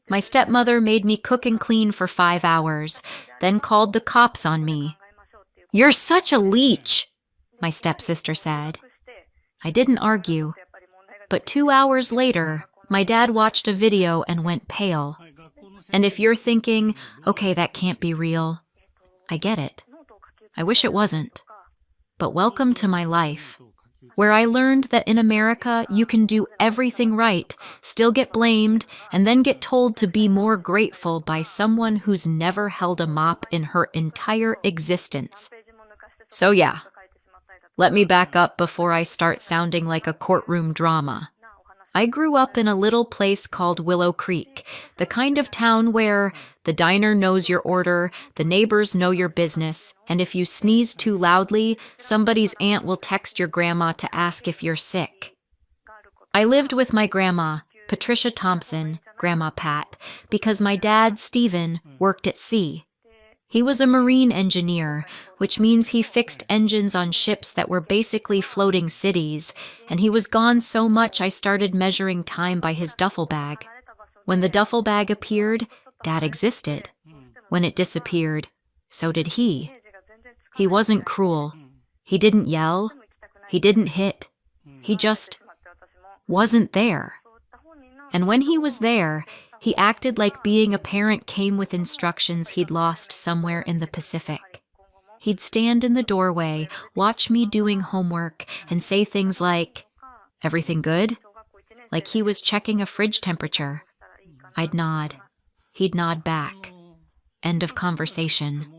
My stepmother made me cook and clean for 5 hours, then called the cops on me. "You're such a leech," my stepsister said. I didn't argue, but 2 hours later, my dad watched a video and went pale. And if you're thinking, okay, that can't be real, I get it. I wish it wasn't. But welcome to my life, where I learned that in America, you can do everything right, still get blamed, and then get told to be more grateful by someone who's never held a mop in her entire existence. So yeah, let me back up before I start sounding like a courtroom drama. I grew up in a little place called Willow Creek, the kind of town where the diner knows your order, the neighbors know your business, and if you sneeze too loudly, somebody's aunt will text your grandma to ask if you're sick. I lived with my grandma, Patricia Thompson, Grandma Pat, because my dad, Stephen, worked at sea. He was a marine engineer, which means he fixed engines on ships that were basically floating cities, and he was gone so much I started measuring time by his duffel bag. When the duffel bag appeared, Dad existed. When it disappeared, so did he. He wasn't cruel. He didn't yell. He didn't hit. He just wasn't there. And when he was there, he acted like being a parent came with instructions he'd lost somewhere in the Pacific. He'd stand in the doorway, watch me doing homework, and say things like, "Everything good?" Like he was checking a fridge temperature. I'd nod. He'd nod back. End of conversation.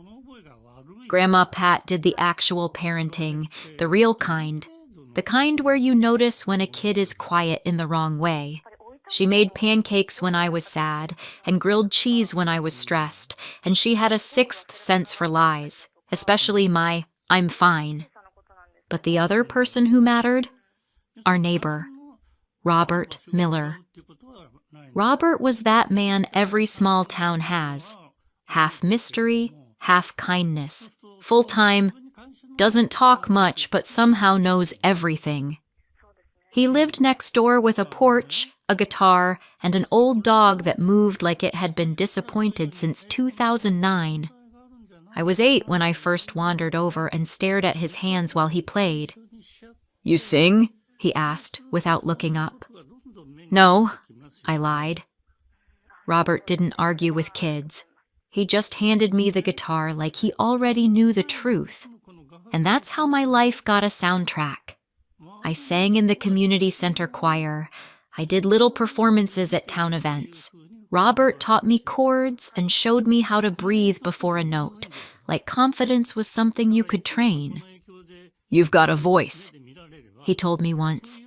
Grandma Pat did the actual parenting, the real kind, the kind where you notice when a kid is quiet in the wrong way. She made pancakes when I was sad, and grilled cheese when I was stressed, and she had a sixth sense for lies, especially my "I'm fine." But the other person who mattered? Our neighbor, Robert Miller. Robert was that man every small town has. Half mystery, half kindness, full-time, doesn't talk much but somehow knows everything. He lived next door with a porch, a guitar, and an old dog that moved like it had been disappointed since 2009. I was 8 when I first wandered over and stared at his hands while he played. "You sing?" he asked, without looking up. "No," I lied. Robert didn't argue with kids. He just handed me the guitar like he already knew the truth. And that's how my life got a soundtrack. I sang in the community center choir. I did little performances at town events. Robert taught me chords and showed me how to breathe before a note, like confidence was something you could train. "You've got a voice," he told me once.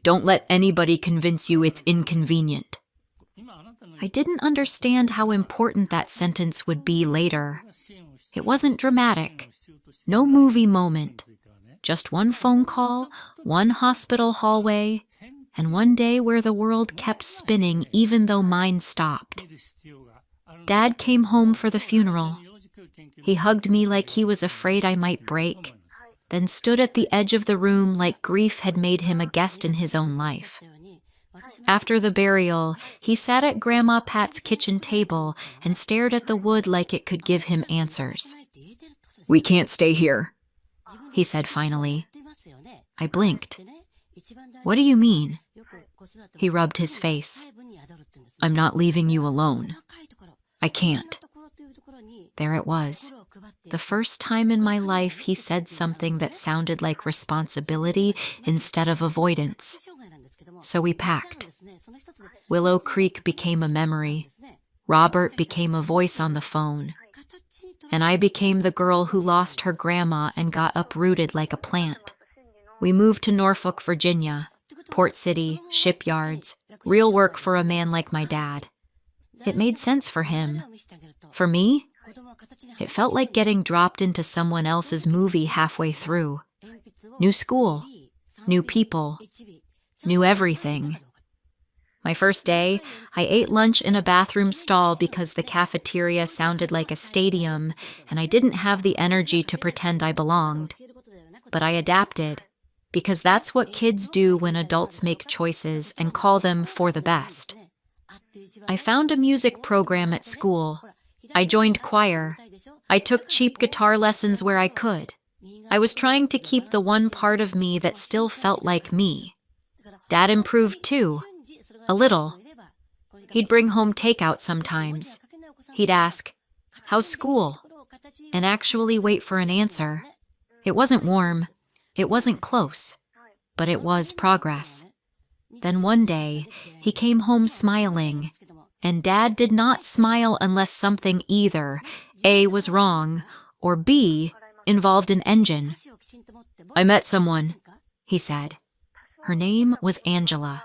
"Don't let anybody convince you it's inconvenient." I didn't understand how important that sentence would be later. It wasn't dramatic. No movie moment. Just one phone call, one hospital hallway, and one day where the world kept spinning even though mine stopped. Dad came home for the funeral. He hugged me like he was afraid I might break, then stood at the edge of the room like grief had made him a guest in his own life. After the burial, he sat at Grandma Pat's kitchen table and stared at the wood like it could give him answers. "We can't stay here," he said finally. I blinked. "What do you mean?" He rubbed his face. "I'm not leaving you alone. I can't." There it was. The first time in my life he said something that sounded like responsibility instead of avoidance. So we packed. Willow Creek became a memory. Robert became a voice on the phone. And I became the girl who lost her grandma and got uprooted like a plant. We moved to Norfolk, Virginia. Port City, shipyards, real work for a man like my dad. It made sense for him. For me, it felt like getting dropped into someone else's movie halfway through. New school, new people, new everything. My first day, I ate lunch in a bathroom stall because the cafeteria sounded like a stadium and I didn't have the energy to pretend I belonged. But I adapted, because that's what kids do when adults make choices and call them for the best. I found a music program at school. I joined choir. I took cheap guitar lessons where I could. I was trying to keep the one part of me that still felt like me. Dad improved too, a little. He'd bring home takeout sometimes. He'd ask, "How's school?" and actually wait for an answer. It wasn't warm. It wasn't close. But it was progress. Then one day, he came home smiling. And Dad did not smile unless something either A was wrong or B involved an engine. "I met someone," he said. Her name was Angela.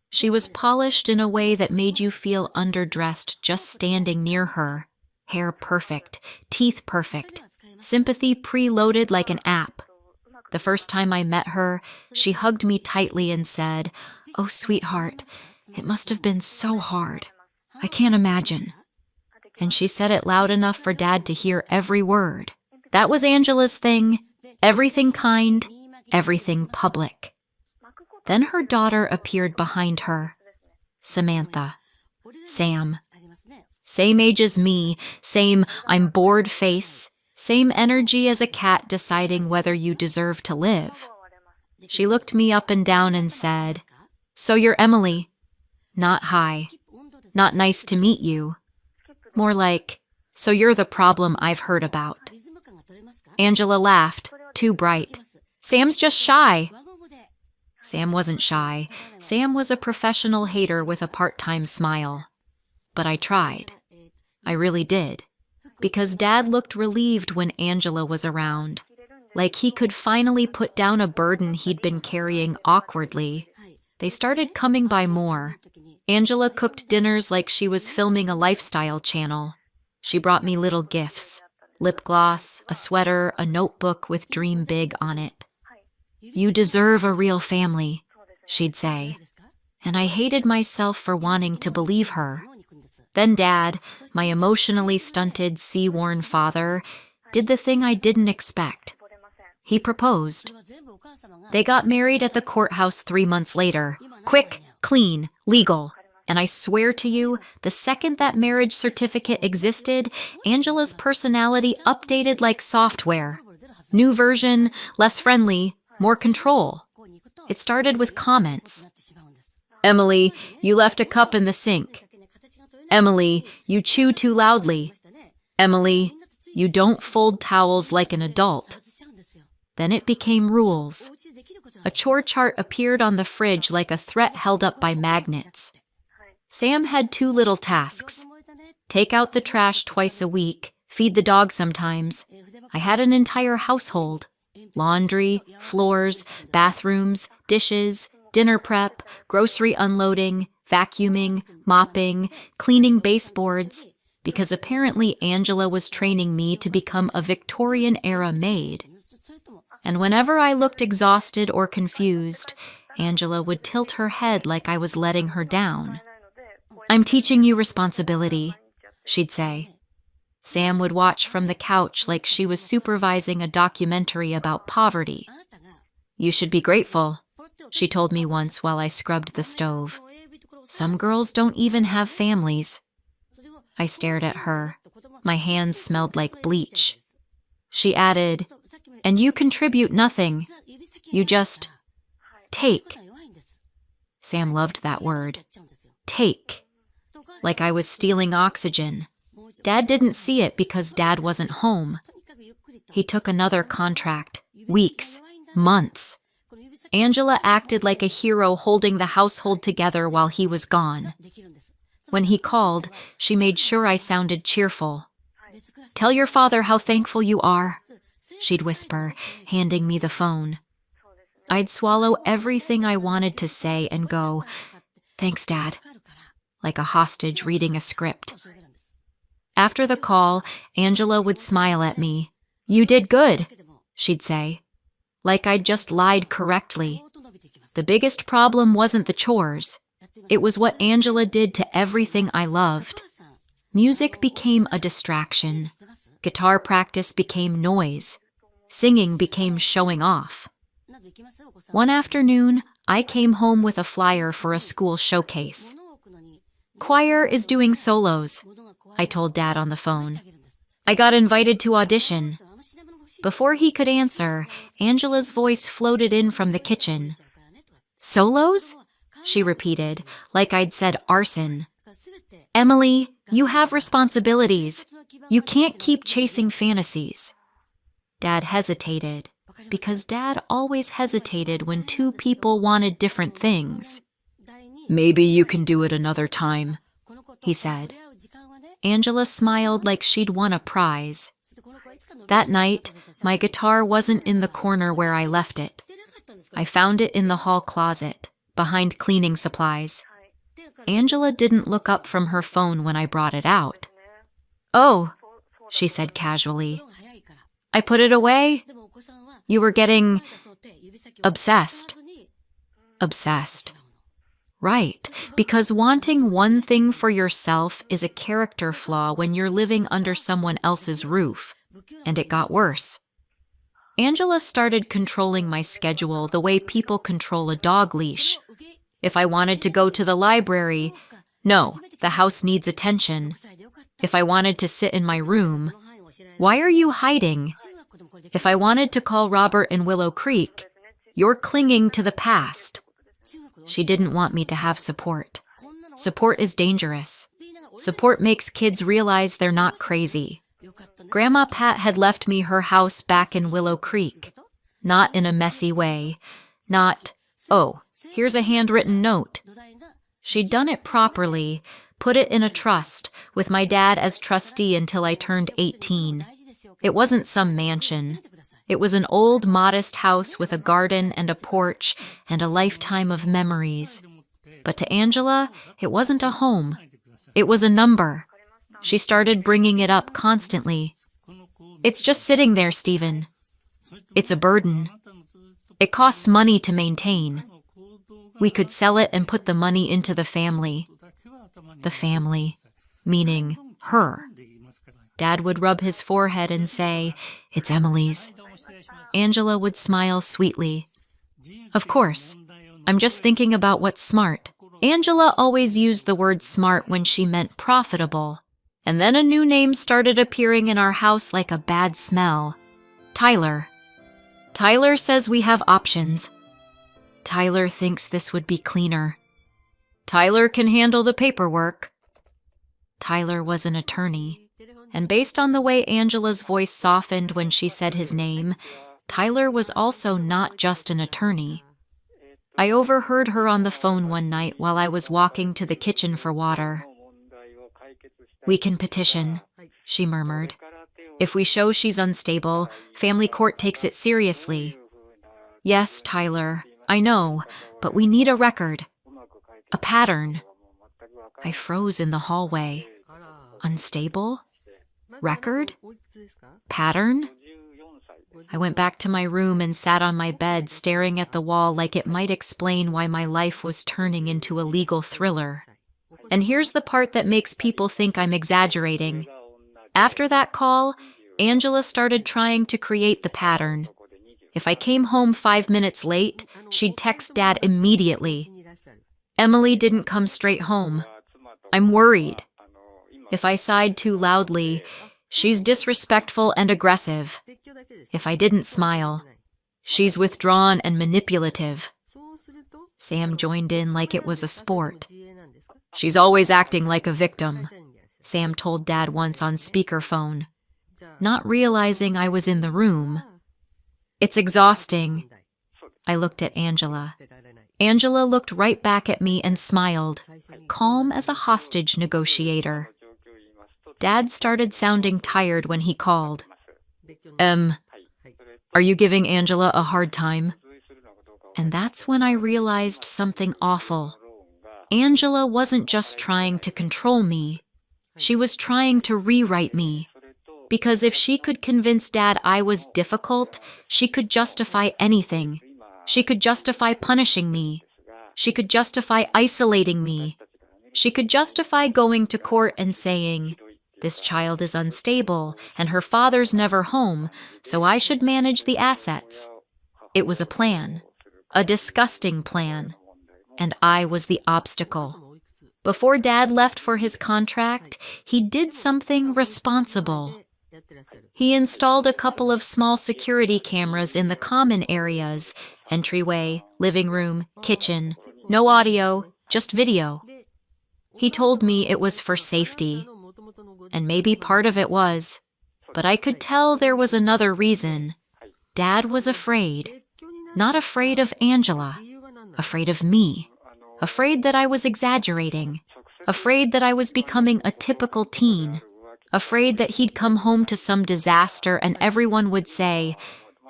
She was polished in a way that made you feel underdressed just standing near her. Hair perfect, teeth perfect, sympathy preloaded like an app. The first time I met her, she hugged me tightly and said, "Oh, sweetheart, it must have been so hard. I can't imagine." And she said it loud enough for Dad to hear every word. That was Angela's thing. Everything kind, everything public. Then her daughter appeared behind her. Samantha. Sam. Same age as me, same "I'm bored" face, same energy as a cat deciding whether you deserve to live. She looked me up and down and said, "So you're Emily." Not "Hi." Not "Nice to meet you." More like, "So you're the problem I've heard about." Angela laughed, too bright. "Sam's just shy." Sam wasn't shy. Sam was a professional hater with a part-time smile. But I tried. I really did. Because Dad looked relieved when Angela was around. Like he could finally put down a burden he'd been carrying awkwardly. They started coming by more. Angela cooked dinners like she was filming a lifestyle channel. She brought me little gifts. Lip gloss, a sweater, a notebook with "Dream Big" on it. "You deserve a real family," she'd say. And I hated myself for wanting to believe her. Then Dad, my emotionally stunted, sea-worn father, did the thing I didn't expect. He proposed. They got married at the courthouse 3 months later. Quick, clean, legal. And I swear to you, the second that marriage certificate existed, Angela's personality updated like software. New version, less friendly, more control. It started with comments. "Emily, you left a cup in the sink." "Emily, you chew too loudly." "Emily, you don't fold towels like an adult." Then it became rules. A chore chart appeared on the fridge like a threat held up by magnets. Sam had 2 little tasks. Take out the trash twice a week, feed the dog sometimes. I had an entire household. Laundry, floors, bathrooms, dishes, dinner prep, grocery unloading, vacuuming, mopping, cleaning baseboards, because apparently Angela was training me to become a Victorian-era maid. And whenever I looked exhausted or confused, Angela would tilt her head like I was letting her down. "I'm teaching you responsibility," she'd say. Sam would watch from the couch like she was supervising a documentary about poverty. "You should be grateful," she told me once while I scrubbed the stove. "Some girls don't even have families." I stared at her. My hands smelled like bleach. She added, "And you contribute nothing. You just take." Sam loved that word. Take. Like I was stealing oxygen. Dad didn't see it because Dad wasn't home. He took another contract. Weeks. Months. Angela acted like a hero holding the household together while he was gone. When he called, she made sure I sounded cheerful. "Tell your father how thankful you are," she'd whisper, handing me the phone. I'd swallow everything I wanted to say and go, "Thanks, Dad," like a hostage reading a script. After the call, Angela would smile at me. "You did good," she'd say, like I'd just lied correctly. The biggest problem wasn't the chores. It was what Angela did to everything I loved. Music became a distraction. Guitar practice became noise. Singing became showing off. One afternoon, I came home with a flyer for a school showcase. Choir is doing solos, I told Dad on the phone. I got invited to audition. Before he could answer, Angela's voice floated in from the kitchen. Solos? She repeated, like I'd said arson. Emily, you have responsibilities. You can't keep chasing fantasies. Dad hesitated, because Dad always hesitated when two people wanted different things. Maybe you can do it another time, he said. Angela smiled like she'd won a prize. That night, my guitar wasn't in the corner where I left it. I found it in the hall closet, behind cleaning supplies. Angela didn't look up from her phone when I brought it out. Oh, she said casually. I put it away? You were getting obsessed. Obsessed. Right, because wanting one thing for yourself is a character flaw when you're living under someone else's roof. And it got worse. Angela started controlling my schedule the way people control a dog leash. If I wanted to go to the library, no, the house needs attention. If I wanted to sit in my room, why are you hiding? If I wanted to call Robert in Willow Creek, you're clinging to the past. She didn't want me to have support. Support is dangerous. Support makes kids realize they're not crazy. Grandma Pat had left me her house back in Willow Creek. Not in a messy way. Not, oh, here's a handwritten note. She'd done it properly, put it in a trust, with my dad as trustee until I turned 18. It wasn't some mansion. It was an old, modest house with a garden and a porch and a lifetime of memories. But to Angela, it wasn't a home. It was a number. She started bringing it up constantly. It's just sitting there, Stephen. It's a burden. It costs money to maintain. We could sell it and put the money into the family. The family, meaning her. Dad would rub his forehead and say, "It's Emily's." Angela would smile sweetly. Of course. I'm just thinking about what's smart. Angela always used the word smart when she meant profitable. And then a new name started appearing in our house like a bad smell. Tyler. Tyler says we have options. Tyler thinks this would be cleaner. Tyler can handle the paperwork. Tyler was an attorney. And based on the way Angela's voice softened when she said his name, Tyler was also not just an attorney. I overheard her on the phone one night while I was walking to the kitchen for water. We can petition, she murmured. If we show she's unstable, family court takes it seriously. Yes, Tyler, I know, but we need a record. A pattern. I froze in the hallway. Unstable? Record? Pattern? I went back to my room and sat on my bed staring at the wall like it might explain why my life was turning into a legal thriller. And here's the part that makes people think I'm exaggerating. After that call, Angela started trying to create the pattern. If I came home 5 minutes late, she'd text Dad immediately. Emily didn't come straight home. I'm worried. If I sighed too loudly, she's disrespectful and aggressive. If I didn't smile, she's withdrawn and manipulative. Sam joined in like it was a sport. She's always acting like a victim, Sam told Dad once on speakerphone, not realizing I was in the room. It's exhausting. I looked at Angela. Angela looked right back at me and smiled, calm as a hostage negotiator. Dad started sounding tired when he called. Are you giving Angela a hard time? And that's when I realized something awful. Angela wasn't just trying to control me. She was trying to rewrite me. Because if she could convince Dad I was difficult, she could justify anything. She could justify punishing me. She could justify isolating me. She could justify going to court and saying, "This child is unstable, and her father's never home, so I should manage the assets." It was a plan. A disgusting plan. And I was the obstacle. Before Dad left for his contract, he did something responsible. He installed a couple of small security cameras in the common areas, entryway, living room, kitchen. No audio, just video. He told me it was for safety, and maybe part of it was, but I could tell there was another reason. Dad was afraid. Not afraid of Angela, afraid of me. Afraid that I was exaggerating. Afraid that I was becoming a typical teen. Afraid that he'd come home to some disaster and everyone would say,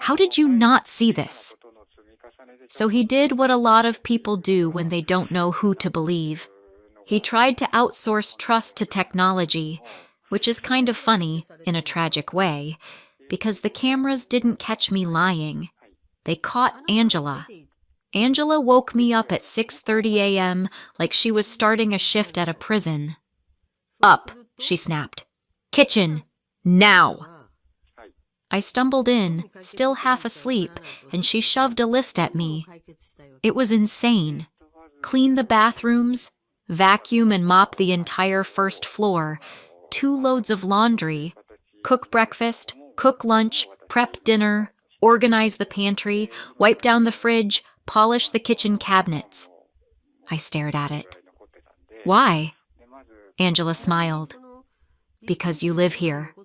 "How did you not see this?" So he did what a lot of people do when they don't know who to believe. He tried to outsource trust to technology, which is kind of funny, in a tragic way, because the cameras didn't catch me lying. They caught Angela. Angela woke me up at 6:30 a.m. like she was starting a shift at a prison. "Up," she snapped. "Kitchen, now!" I stumbled in, still half asleep, and she shoved a list at me. It was insane. Clean the bathrooms, vacuum and mop the entire first floor, 2 loads of laundry, cook breakfast, cook lunch, prep dinner, organize the pantry, wipe down the fridge, polish the kitchen cabinets. I stared at it. "Why?" Angela smiled. "Because you live here."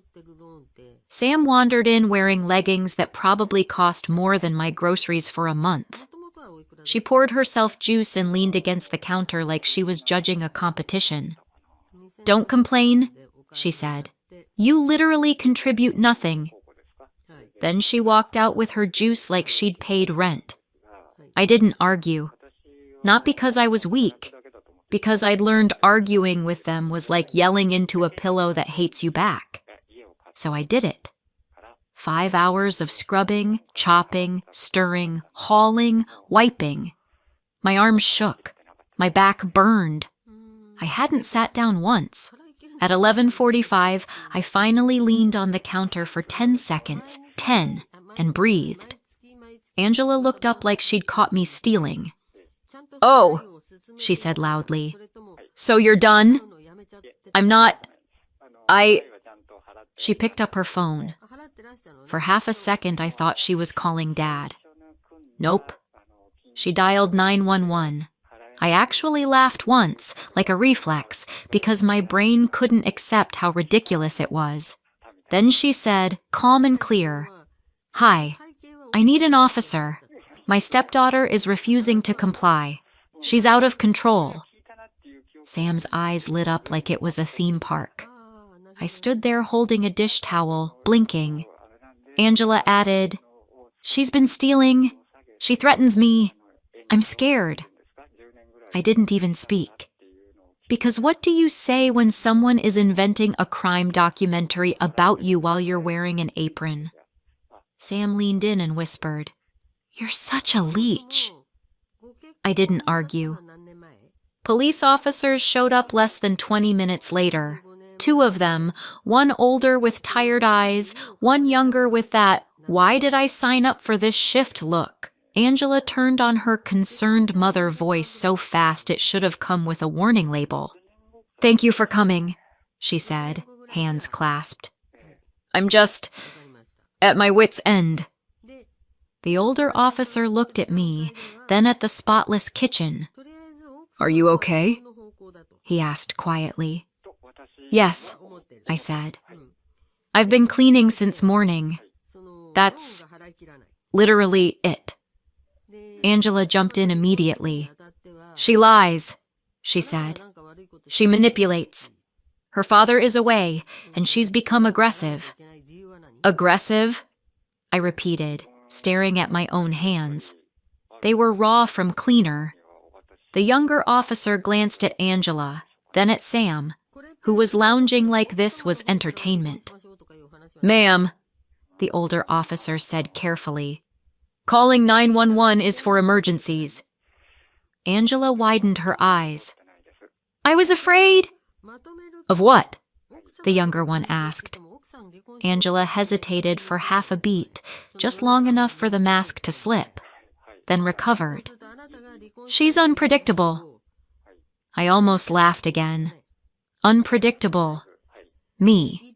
Sam wandered in wearing leggings that probably cost more than my groceries for a month. She poured herself juice and leaned against the counter like she was judging a competition. "Don't complain," she said. "You literally contribute nothing." Then she walked out with her juice like she'd paid rent. I didn't argue. Not because I was weak, because I'd learned arguing with them was like yelling into a pillow that hates you back. So I did it. 5 hours of scrubbing, chopping, stirring, hauling, wiping. My arms shook. My back burned. I hadn't sat down once. At 11:45, I finally leaned on the counter for 10 seconds, 10, and breathed. Angela looked up like she'd caught me stealing. "Oh," she said loudly. "So you're done?" "I'm not... She picked up her phone. For half a second, I thought she was calling Dad. Nope. She dialed 911. I actually laughed once, like a reflex, because my brain couldn't accept how ridiculous it was. Then she said, calm and clear, "Hi, I need an officer. My stepdaughter is refusing to comply. She's out of control." Sam's eyes lit up like it was a theme park. I stood there holding a dish towel, blinking. Angela added, "She's been stealing. She threatens me. I'm scared." I didn't even speak. Because what do you say when someone is inventing a crime documentary about you while you're wearing an apron? Sam leaned in and whispered, "You're such a leech." I didn't argue. Police officers showed up less than 20 minutes later. 2 of them, one older with tired eyes, one younger with that, "Why did I sign up for this shift?" look. Angela turned on her concerned mother voice so fast it should have come with a warning label. "Thank you for coming," she said, hands clasped. "I'm just at my wit's end." The older officer looked at me, then at the spotless kitchen. "Are you okay?" he asked quietly. "Yes," I said. "I've been cleaning since morning. That's literally it." Angela jumped in immediately. "She lies," she said. "She manipulates. Her father is away, and she's become aggressive." "Aggressive?" I repeated, staring at my own hands. They were raw from cleaner. The younger officer glanced at Angela, then at Sam, who was lounging like this was entertainment. "Ma'am," the older officer said carefully, "calling 911 is for emergencies." Angela widened her eyes. "I was afraid." "Of what?" the younger one asked. Angela hesitated for half a beat, just long enough for the mask to slip, then recovered. "She's unpredictable." I almost laughed again. Unpredictable. Me.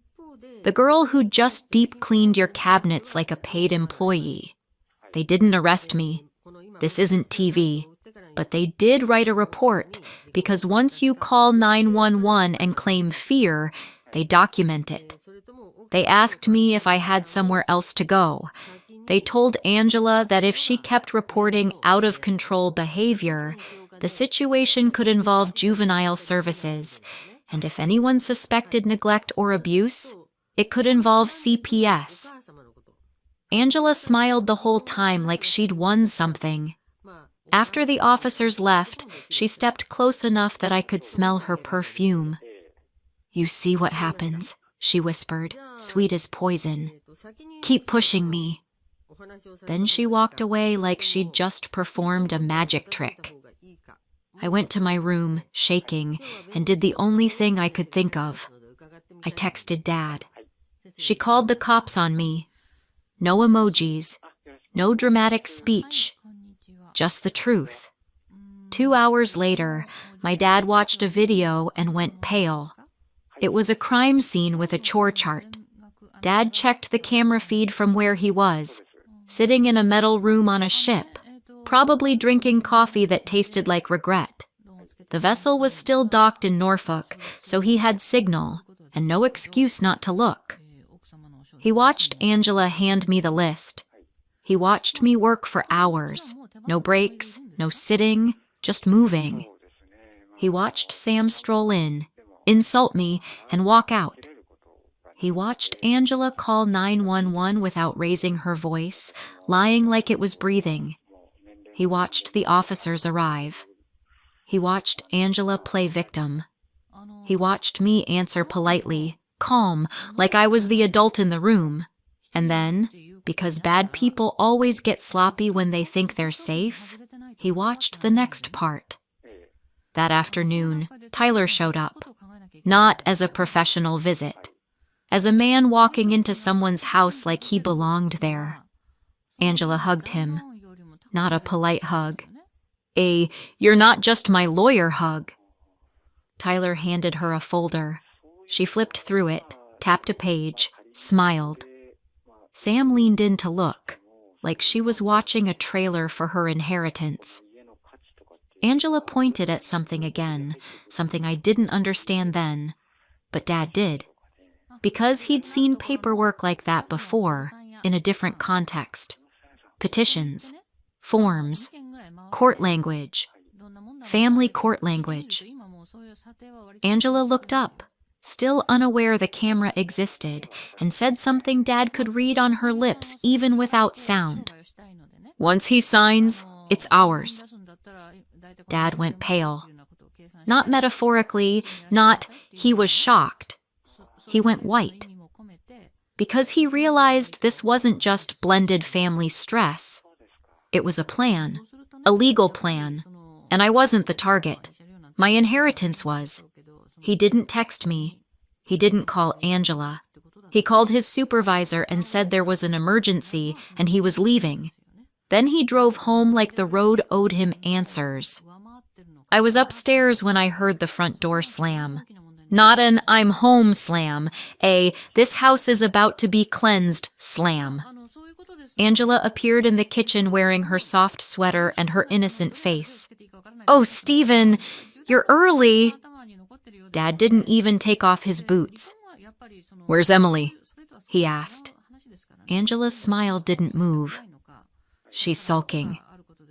The girl who just deep cleaned your cabinets like a paid employee. They didn't arrest me. This isn't TV. But they did write a report, because once you call 911 and claim fear, they document it. They asked me if I had somewhere else to go. They told Angela that if she kept reporting out-of-control behavior, the situation could involve juvenile services, and if anyone suspected neglect or abuse, it could involve CPS. Angela smiled the whole time like she'd won something. After the officers left, she stepped close enough that I could smell her perfume. "You see what happens," she whispered, sweet as poison. "Keep pushing me." Then she walked away like she'd just performed a magic trick. I went to my room, shaking, and did the only thing I could think of. I texted Dad. She called the cops on me. No emojis, no dramatic speech. Just the truth. 2 hours later, my dad watched a video and went pale. It was a crime scene with a chore chart. Dad checked the camera feed from where he was, sitting in a metal room on a ship, probably drinking coffee that tasted like regret. The vessel was still docked in Norfolk, so he had signal, and no excuse not to look. He watched Angela hand me the list. He watched me work for hours. No breaks, no sitting, just moving. He watched Sam stroll in, insult me, and walk out. He watched Angela call 911 without raising her voice, lying like it was breathing. He watched the officers arrive. He watched Angela play victim. He watched me answer politely, calm, like I was the adult in the room. And then, because bad people always get sloppy when they think they're safe, he watched the next part. That afternoon, Tyler showed up, not as a professional visit, as a man walking into someone's house like he belonged there. Angela hugged him, not a polite hug, a "you're not just my lawyer" hug. Tyler handed her a folder. She flipped through it, tapped a page, smiled. Sam leaned in to look, like she was watching a trailer for her inheritance. Angela pointed at something again, something I didn't understand then, but Dad did, because he'd seen paperwork like that before, in a different context. Petitions, forms, court language, family court language. Angela looked up, still unaware the camera existed, and said something Dad could read on her lips even without sound. "Once he signs, it's ours." Dad went pale. Not metaphorically, not he was shocked. He went white. Because he realized this wasn't just blended family stress. It was a plan, a legal plan, and I wasn't the target. My inheritance was. He didn't text me. He didn't call Angela. He called his supervisor and said there was an emergency and he was leaving. Then he drove home like the road owed him answers. I was upstairs when I heard the front door slam. Not an "I'm home" slam, a "this house is about to be cleansed" slam. Angela appeared in the kitchen wearing her soft sweater and her innocent face. "Oh, Stephen, you're early." Dad didn't even take off his boots. "Where's Emily?" he asked. Angela's smile didn't move. "She's sulking.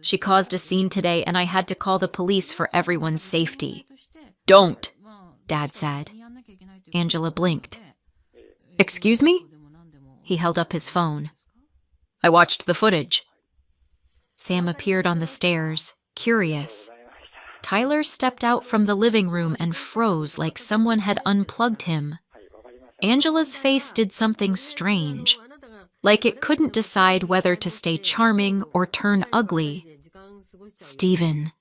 She caused a scene today and I had to call the police for everyone's safety." "Don't," Dad said. Angela blinked. "Excuse me?" He held up his phone. "I watched the footage." Sam appeared on the stairs, curious. Tyler stepped out from the living room and froze like someone had unplugged him. Angela's face did something strange, like it couldn't decide whether to stay charming or turn ugly. "Stephen,"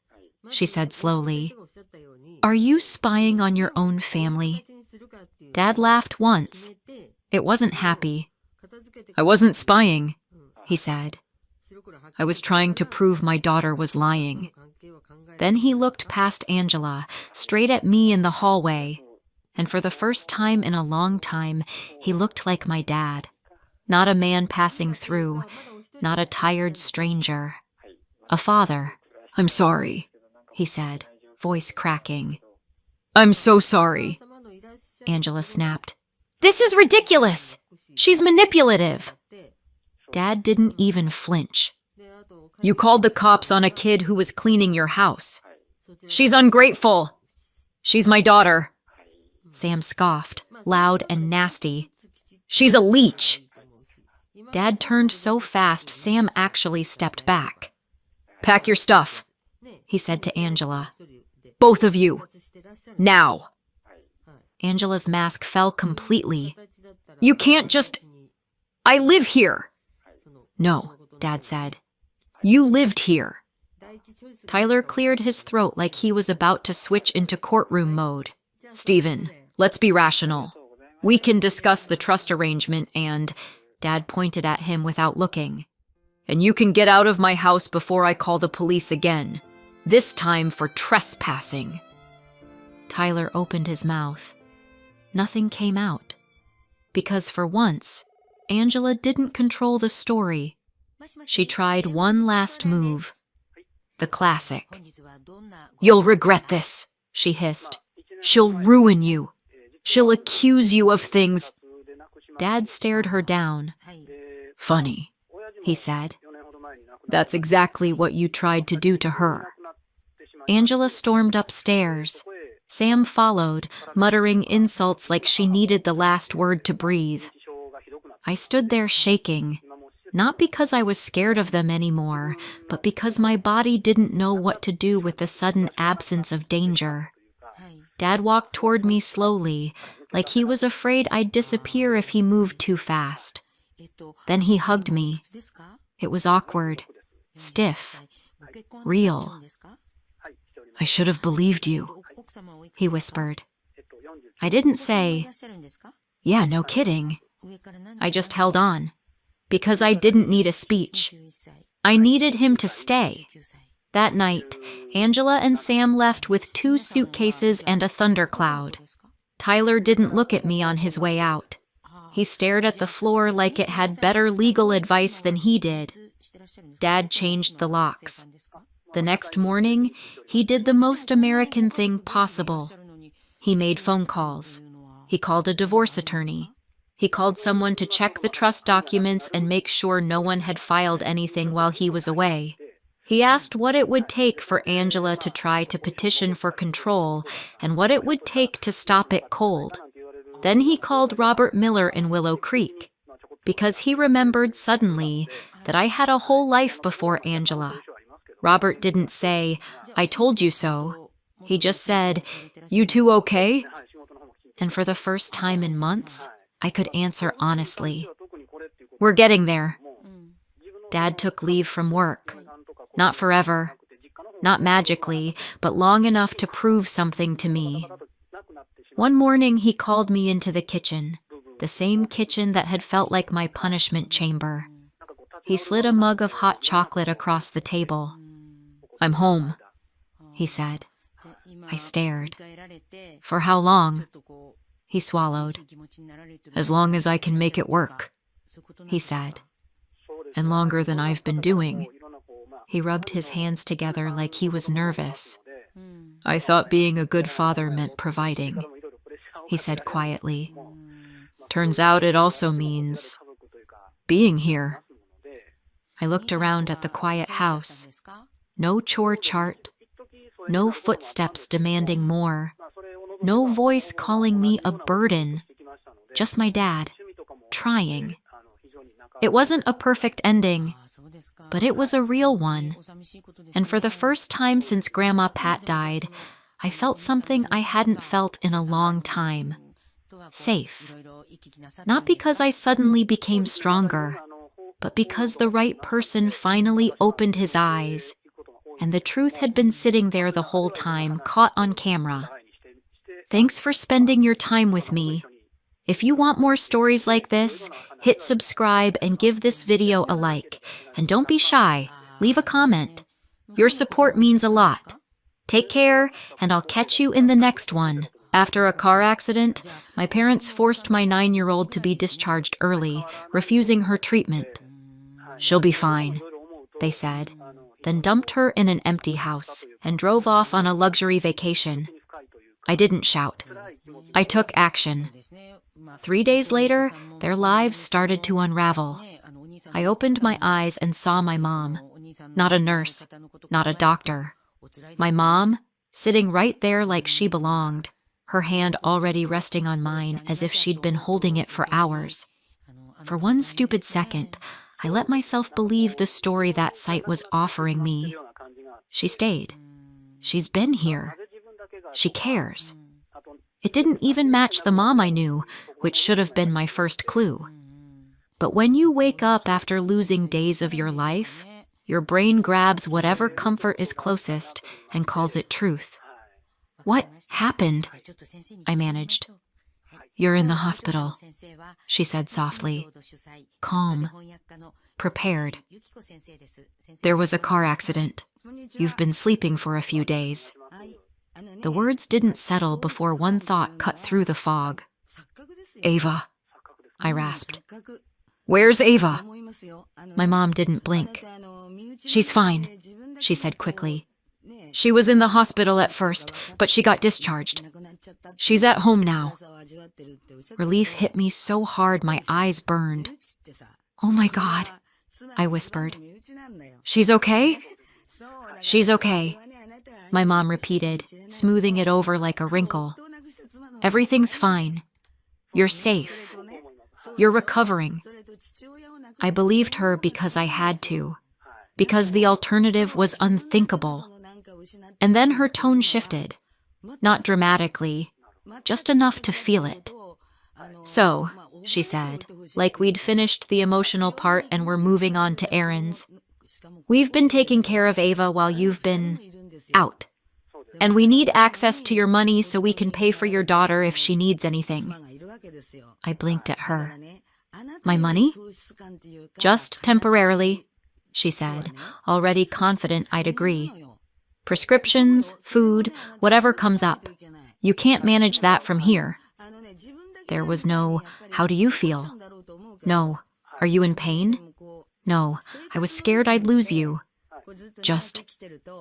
she said slowly, "are you spying on your own family?" Dad laughed once. It wasn't happy. "I wasn't spying," he said. "I was trying to prove my daughter was lying." Then he looked past Angela, straight at me in the hallway, and for the first time in a long time, he looked like my dad. Not a man passing through, not a tired stranger. A father. "I'm sorry," he said, voice cracking. "I'm so sorry," Angela snapped. "This is ridiculous! She's manipulative!" Dad didn't even flinch. "You called the cops on a kid who was cleaning your house. She's ungrateful. She's my daughter." Sam scoffed, loud and nasty. "She's a leech." Dad turned so fast, Sam actually stepped back. "Pack your stuff," he said to Angela. "Both of you. Now." Angela's mask fell completely. "You can't just... I live here." "No," Dad said. "You lived here." Tyler cleared his throat like he was about to switch into courtroom mode. "Stephen, let's be rational. We can discuss the trust arrangement and..." Dad pointed at him without looking. "And you can get out of my house before I call the police again. This time for trespassing." Tyler opened his mouth. Nothing came out. Because for once, Angela didn't control the story. She tried one last move. The classic. "You'll regret this," she hissed. "She'll ruin you. She'll accuse you of things." Dad stared her down. "Funny," he said. "That's exactly what you tried to do to her." Angela stormed upstairs. Sam followed, muttering insults like she needed the last word to breathe. I stood there shaking, not because I was scared of them anymore, but because my body didn't know what to do with the sudden absence of danger. Dad walked toward me slowly, like he was afraid I'd disappear if he moved too fast. Then he hugged me. It was awkward, stiff, real. "I should have believed you," he whispered. I didn't say, "Yeah, no kidding." I just held on, because I didn't need a speech. I needed him to stay. That night, Angela and Sam left with 2 suitcases and a thundercloud. Tyler didn't look at me on his way out. He stared at the floor like it had better legal advice than he did. Dad changed the locks. The next morning, he did the most American thing possible. He made phone calls. He called a divorce attorney. He called someone to check the trust documents and make sure no one had filed anything while he was away. He asked what it would take for Angela to try to petition for control and what it would take to stop it cold. Then he called Robert Miller in Willow Creek, because he remembered suddenly that I had a whole life before Angela. Robert didn't say, "I told you so." He just said, "You two okay?" And for the first time in months, I could answer honestly. "We're getting there." Dad took leave from work. Not forever, not magically, but long enough to prove something to me. One morning he called me into the kitchen, the same kitchen that had felt like my punishment chamber. He slid a mug of hot chocolate across the table. "I'm home," he said. I stared. "For how long?" He swallowed. "As long as I can make it work," he said. "And longer than I've been doing." He rubbed his hands together like he was nervous. "I thought being a good father meant providing," he said quietly. "Turns out it also means being here." I looked around at the quiet house. No chore chart. No footsteps demanding more. No voice calling me a burden. Just my dad, trying. It wasn't a perfect ending, but it was a real one. And for the first time since Grandma Pat died, I felt something I hadn't felt in a long time. Safe. Not because I suddenly became stronger, but because the right person finally opened his eyes, and the truth had been sitting there the whole time, caught on camera. Thanks for spending your time with me. If you want more stories like this, hit subscribe and give this video a like. And don't be shy, leave a comment. Your support means a lot. Take care, and I'll catch you in the next one. After a car accident, my parents forced my 9-year-old to be discharged early, refusing her treatment. She'll be fine, they said, then dumped her in an empty house and drove off on a luxury vacation. I didn't shout. I took action. 3 days later, their lives started to unravel. I opened my eyes and saw my mom. Not a nurse, not a doctor. My mom, sitting right there like she belonged, her hand already resting on mine as if she'd been holding it for hours. For one stupid second, I let myself believe the story that sight was offering me. She stayed. She's been here. She cares. It didn't even match the mom I knew, which should have been my first clue. But when you wake up after losing days of your life, your brain grabs whatever comfort is closest and calls it truth. What happened? I managed. You're in the hospital, she said softly, calm, prepared. There was a car accident. You've been sleeping for a few days. The words didn't settle before one thought cut through the fog. Ava, I rasped. Where's Ava? My mom didn't blink. She's fine, she said quickly. She was in the hospital at first, but she got discharged. She's at home now. Relief hit me so hard my eyes burned. Oh my God, I whispered. She's okay? She's okay, my mom repeated, smoothing it over like a wrinkle. Everything's fine. You're safe. You're recovering. I believed her because I had to, because the alternative was unthinkable. And then her tone shifted, not dramatically, just enough to feel it. So, she said, like we'd finished the emotional part and were moving on to errands, we've been taking care of Ava while you've been out. And we need access to your money so we can pay for your daughter if she needs anything. I blinked at her. My money? Just temporarily, she said, already confident I'd agree. Prescriptions, food, whatever comes up. You can't manage that from here. There was no, how do you feel? No, are you in pain? No, I was scared I'd lose you. Just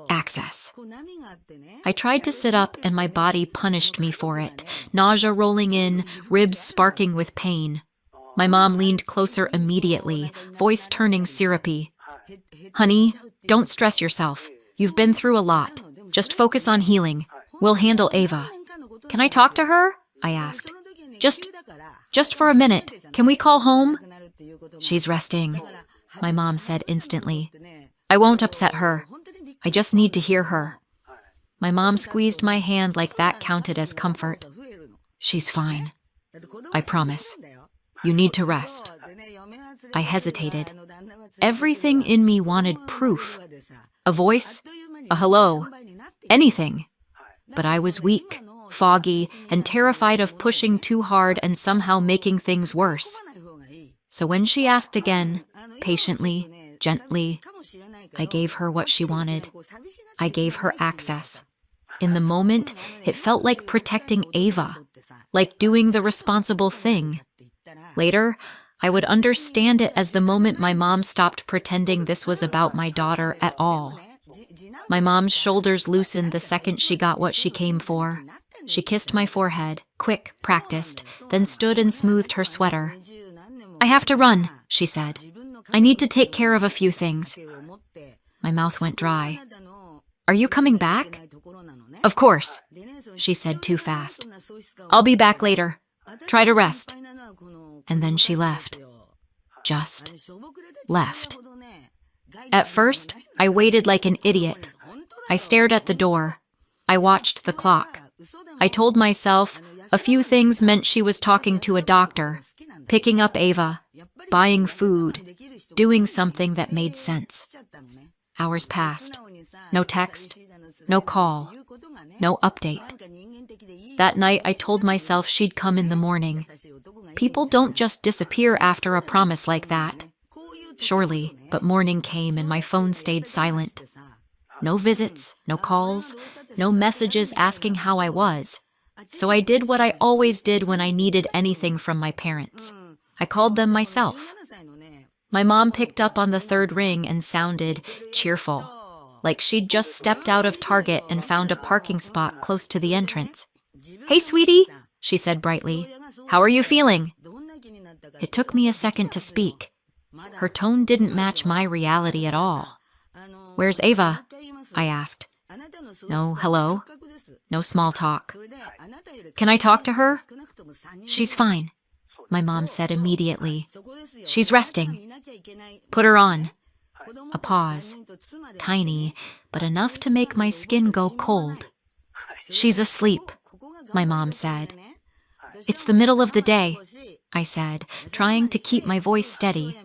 access. I tried to sit up and my body punished me for it, nausea rolling in, ribs sparking with pain. My mom leaned closer immediately, voice turning syrupy. Honey, don't stress yourself. You've been through a lot. Just focus on healing. We'll handle Ava. Can I talk to her? I asked. Just for a minute. Can we call home? She's resting, my mom said instantly. I won't upset her. I just need to hear her. My mom squeezed my hand like that counted as comfort. She's fine. I promise. You need to rest. I hesitated. Everything in me wanted proof. A voice, a hello, anything. But I was weak, foggy, and terrified of pushing too hard and somehow making things worse. So when she asked again, patiently, gently, I gave her what she wanted. I gave her access. In the moment, it felt like protecting Ava, like doing the responsible thing. Later, I would understand it as the moment my mom stopped pretending this was about my daughter at all. My mom's shoulders loosened the second she got what she came for. She kissed my forehead, quick, practiced, then stood and smoothed her sweater. I have to run, she said. I need to take care of a few things. My mouth went dry. Are you coming back? Of course, she said too fast. I'll be back later. Try to rest. And then she left. Just left. At first, I waited like an idiot. I stared at the door. I watched the clock. I told myself a few things meant she was talking to a doctor, picking up Ava, buying food, doing something that made sense. Hours passed. No text, no call, no update. That night, I told myself she'd come in the morning. People don't just disappear after a promise like that. Surely, but morning came and my phone stayed silent. No visits, no calls, no messages asking how I was. So I did what I always did when I needed anything from my parents. I called them myself. My mom picked up on the third ring and sounded cheerful, like she'd just stepped out of Target and found a parking spot close to the entrance. "Hey, sweetie," she said brightly. "How are you feeling?" It took me a second to speak. Her tone didn't match my reality at all. "Where's Ava?" I asked. No hello. No small talk. "Can I talk to her?" "She's fine," my mom said immediately. "She's resting." "Put her on." A pause. Tiny, but enough to make my skin go cold. "She's asleep," my mom said. "It's the middle of the day," I said, trying to keep my voice steady.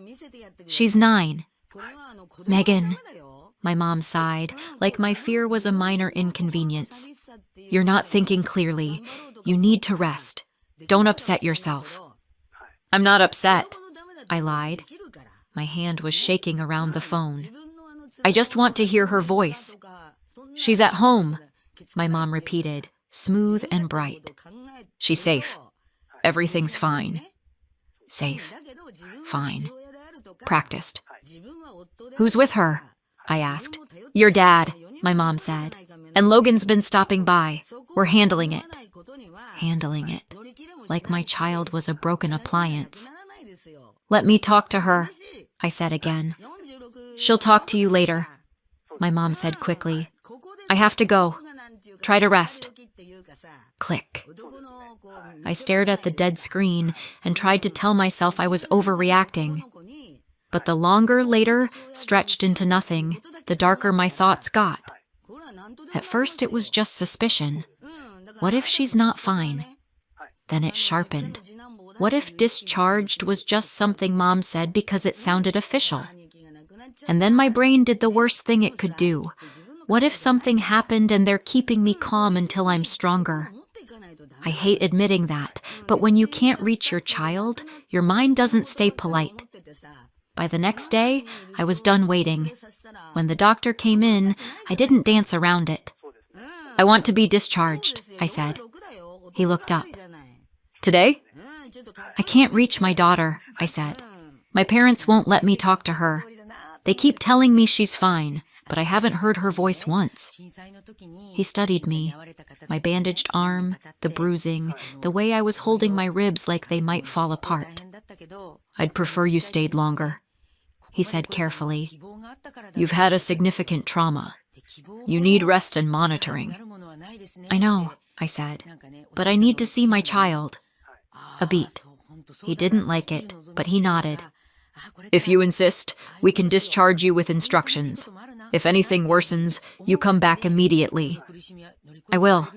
"She's 9. "Megan," my mom sighed, like my fear was a minor inconvenience. "You're not thinking clearly. You need to rest. Don't upset yourself." "I'm not upset," I lied. My hand was shaking around the phone. "I just want to hear her voice." "She's at home," my mom repeated, smooth and bright. "She's safe. Everything's fine." Safe. Fine. Practiced. "Who's with her?" I asked. "Your dad," my mom said. "And Logan's been stopping by. We're handling it." Handling it. Like my child was a broken appliance. "Let me talk to her," I said again. "She'll talk to you later," my mom said quickly. "I have to go. Try to rest." Click. I stared at the dead screen and tried to tell myself I was overreacting. But the longer later stretched into nothing, the darker my thoughts got. At first it was just suspicion. What if she's not fine? Then it sharpened. What if discharged was just something Mom said because it sounded official? And then my brain did the worst thing it could do. What if something happened and they're keeping me calm until I'm stronger? I hate admitting that, but when you can't reach your child, your mind doesn't stay polite. By the next day, I was done waiting. When the doctor came in, I didn't dance around it. "I want to be discharged," I said. He looked up. "Today?" "I can't reach my daughter," I said. "My parents won't let me talk to her. They keep telling me she's fine, but I haven't heard her voice once." He studied me, my bandaged arm, the bruising, the way I was holding my ribs like they might fall apart. "I'd prefer you stayed longer," he said carefully. "You've had a significant trauma. You need rest and monitoring." "I know," I said, "but I need to see my child." A beat. He didn't like it, but he nodded. "If you insist, we can discharge you with instructions. If anything worsens, you come back immediately." "I will,"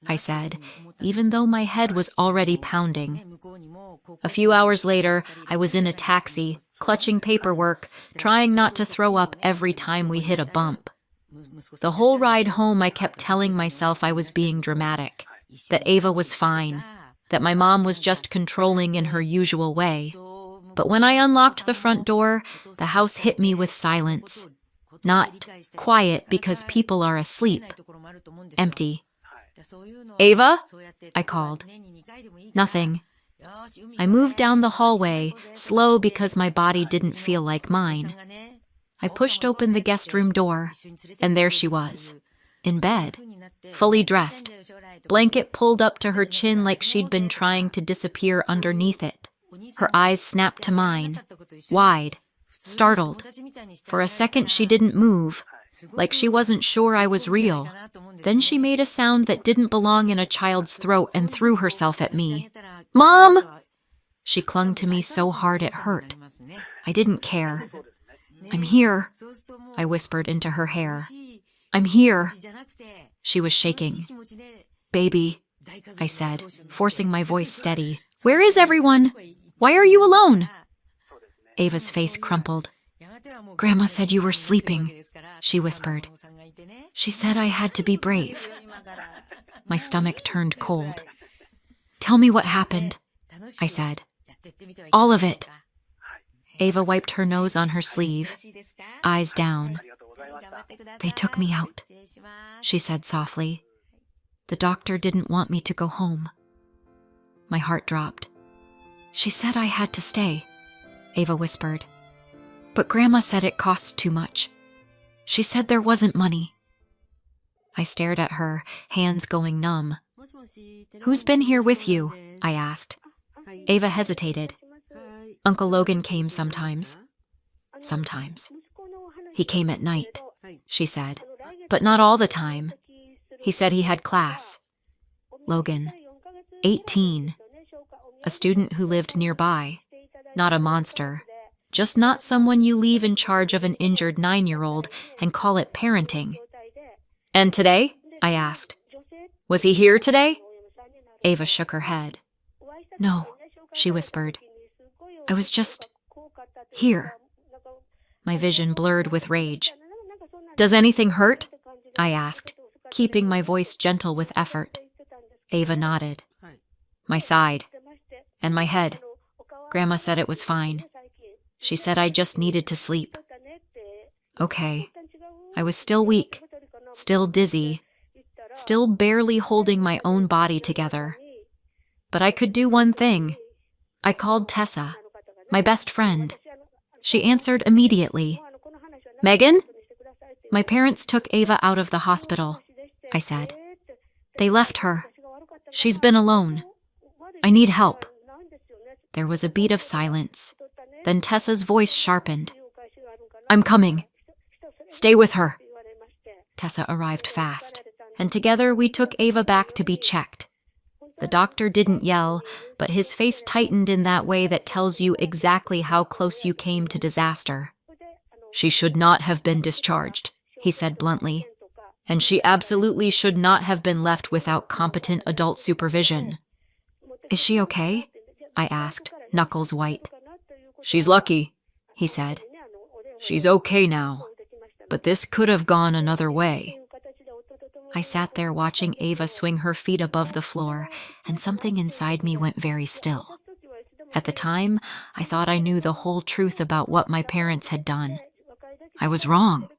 I said, even though my head was already pounding. A few hours later, I was in a taxi, clutching paperwork, trying not to throw up every time we hit a bump. The whole ride home, I kept telling myself I was being dramatic, that Ava was fine, that my mom was just controlling in her usual way. But when I unlocked the front door, the house hit me with silence. Not quiet because people are asleep. Empty. "Ava?" I called. Nothing. I moved down the hallway, slow because my body didn't feel like mine. I pushed open the guest room door, and there she was, in bed, fully dressed, blanket pulled up to her chin like she'd been trying to disappear underneath it. Her eyes snapped to mine, wide, startled. For a second she didn't move, like she wasn't sure I was real. Then she made a sound that didn't belong in a child's throat and threw herself at me. "Mom!" She clung to me so hard it hurt. I didn't care. "I'm here," I whispered into her hair. "I'm here." She was shaking. "Baby," I said, forcing my voice steady. "Where is everyone? Why are you alone?" Ava's face crumpled. "Grandma said you were sleeping," she whispered. "She said I had to be brave." My stomach turned cold. "Tell me what happened," I said. "All of it." Ava wiped her nose on her sleeve, eyes down. "They took me out," she said softly. The doctor didn't want me to go home. My heart dropped. She said I had to stay, Ava whispered. But Grandma said it costs too much. She said there wasn't money. I stared at her, hands going numb. Who's been here with you? I asked. Ava hesitated. Uncle Logan came sometimes. Sometimes. He came at night, she said, but not all the time. He said he had class. Logan, 18, a student who lived nearby, not a monster, just not someone you leave in charge of an injured 9-year-old and call it parenting. And today? I asked. Was he here today? Ava shook her head. No, she whispered. I was just here. My vision blurred with rage. Does anything hurt? I asked, keeping my voice gentle with effort. Ava nodded. My side. And my head. Grandma said it was fine. She said I just needed to sleep. Okay. I was still weak, still dizzy, still barely holding my own body together. But I could do one thing. I called Tessa, my best friend. She answered immediately. Megan? My parents took Ava out of the hospital, I said. They left her. She's been alone. I need help. There was a beat of silence. Then Tessa's voice sharpened. I'm coming. Stay with her. Tessa arrived fast, and together we took Ava back to be checked. The doctor didn't yell, but his face tightened in that way that tells you exactly how close you came to disaster. She should not have been discharged, he said bluntly. And she absolutely should not have been left without competent adult supervision. Is she okay? I asked, knuckles white. She's lucky, he said. She's okay now, but this could have gone another way. I sat there watching Ava swing her feet above the floor, and something inside me went very still. At the time, I thought I knew the whole truth about what my parents had done. I was wrong.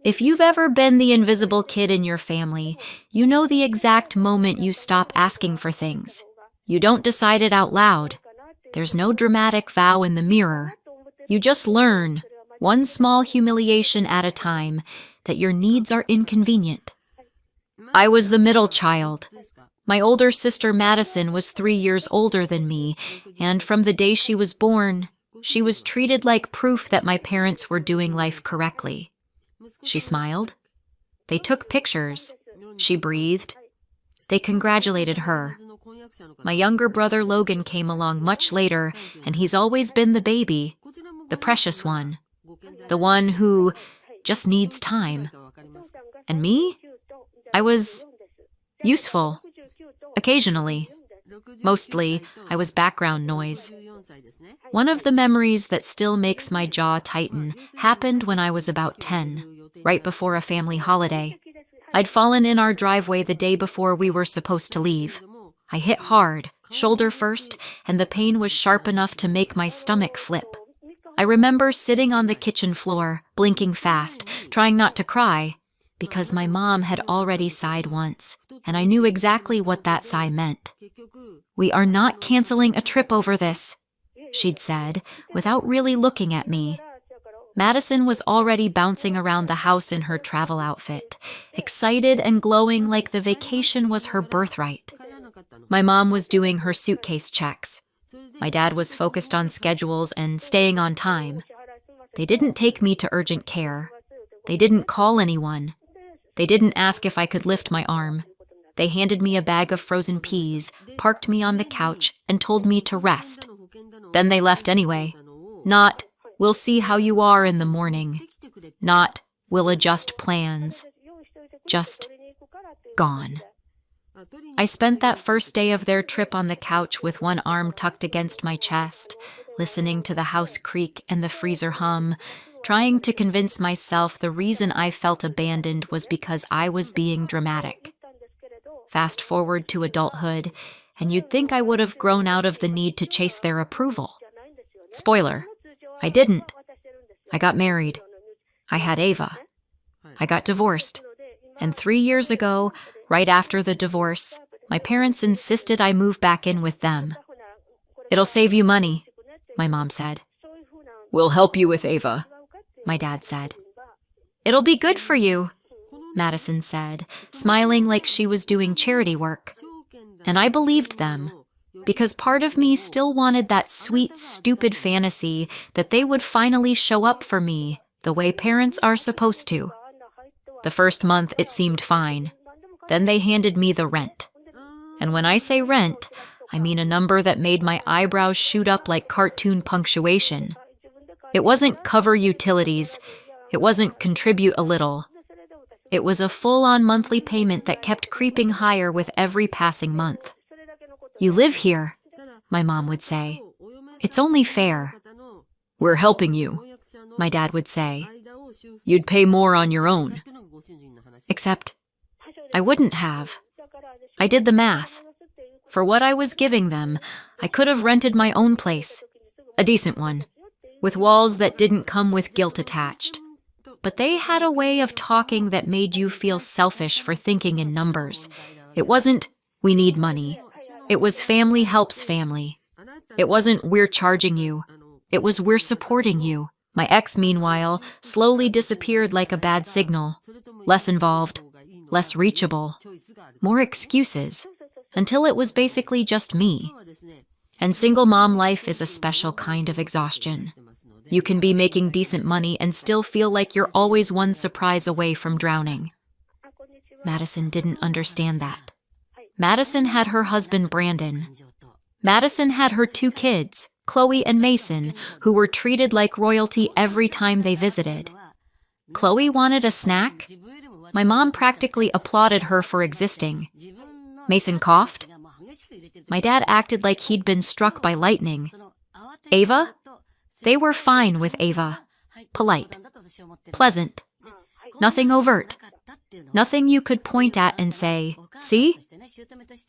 If you've ever been the invisible kid in your family, you know the exact moment you stop asking for things. You don't decide it out loud. There's no dramatic vow in the mirror. You just learn, one small humiliation at a time, that your needs are inconvenient. I was the middle child. My older sister Madison was 3 years older than me, and from the day she was born, she was treated like proof that my parents were doing life correctly. She smiled. They took pictures. She breathed. They congratulated her. My younger brother Logan came along much later, and he's always been the baby, the precious one, the one who just needs time. And me? I was useful, occasionally. Mostly, I was background noise. One of the memories that still makes my jaw tighten happened when I was about 10, right before a family holiday. I'd fallen in our driveway the day before we were supposed to leave. I hit hard, shoulder first, and the pain was sharp enough to make my stomach flip. I remember sitting on the kitchen floor, blinking fast, trying not to cry, because my mom had already sighed once, and I knew exactly what that sigh meant. We are not canceling a trip over this, she'd said, without really looking at me. Madison was already bouncing around the house in her travel outfit, excited and glowing like the vacation was her birthright. My mom was doing her suitcase checks. My dad was focused on schedules and staying on time. They didn't take me to urgent care. They didn't call anyone. They didn't ask if I could lift my arm. They handed me a bag of frozen peas, parked me on the couch, and told me to rest. Then they left anyway. Not, we'll see how you are in the morning. Not, we'll adjust plans. Just gone. I spent that first day of their trip on the couch with one arm tucked against my chest, listening to the house creak and the freezer hum, trying to convince myself the reason I felt abandoned was because I was being dramatic. Fast forward to adulthood, and you'd think I would have grown out of the need to chase their approval. Spoiler, I didn't. I got married. I had Ava. I got divorced. And 3 years ago, Right after the divorce, my parents insisted I move back in with them. "It'll save you money," my mom said. "We'll help you with Ava," my dad said. "It'll be good for you," Madison said, smiling like she was doing charity work. And I believed them, because part of me still wanted that sweet, stupid fantasy that they would finally show up for me the way parents are supposed to. The first month, it seemed fine. Then they handed me the rent. And when I say rent, I mean a number that made my eyebrows shoot up like cartoon punctuation. It wasn't cover utilities. It wasn't contribute a little. It was a full-on monthly payment that kept creeping higher with every passing month. "You live here," my mom would say. "It's only fair." "We're helping you," my dad would say. "You'd pay more on your own." Except I wouldn't have. I did the math. For what I was giving them, I could have rented my own place, a decent one, with walls that didn't come with guilt attached. But they had a way of talking that made you feel selfish for thinking in numbers. It wasn't, "We need money." It was, "Family helps family." It wasn't, "We're charging you." It was, "We're supporting you." My ex, meanwhile, slowly disappeared like a bad signal. Less involved, less reachable, more excuses, until it was basically just me. And single mom life is a special kind of exhaustion. You can be making decent money and still feel like you're always one surprise away from drowning. Madison didn't understand that. Madison had her husband, Brandon. Madison had her 2 kids, Chloe and Mason, who were treated like royalty every time they visited. Chloe wanted a snack. My mom practically applauded her for existing. Mason coughed. My dad acted like he'd been struck by lightning. Ava? They were fine with Ava. Polite. Pleasant. Nothing overt. Nothing you could point at and say, "See?"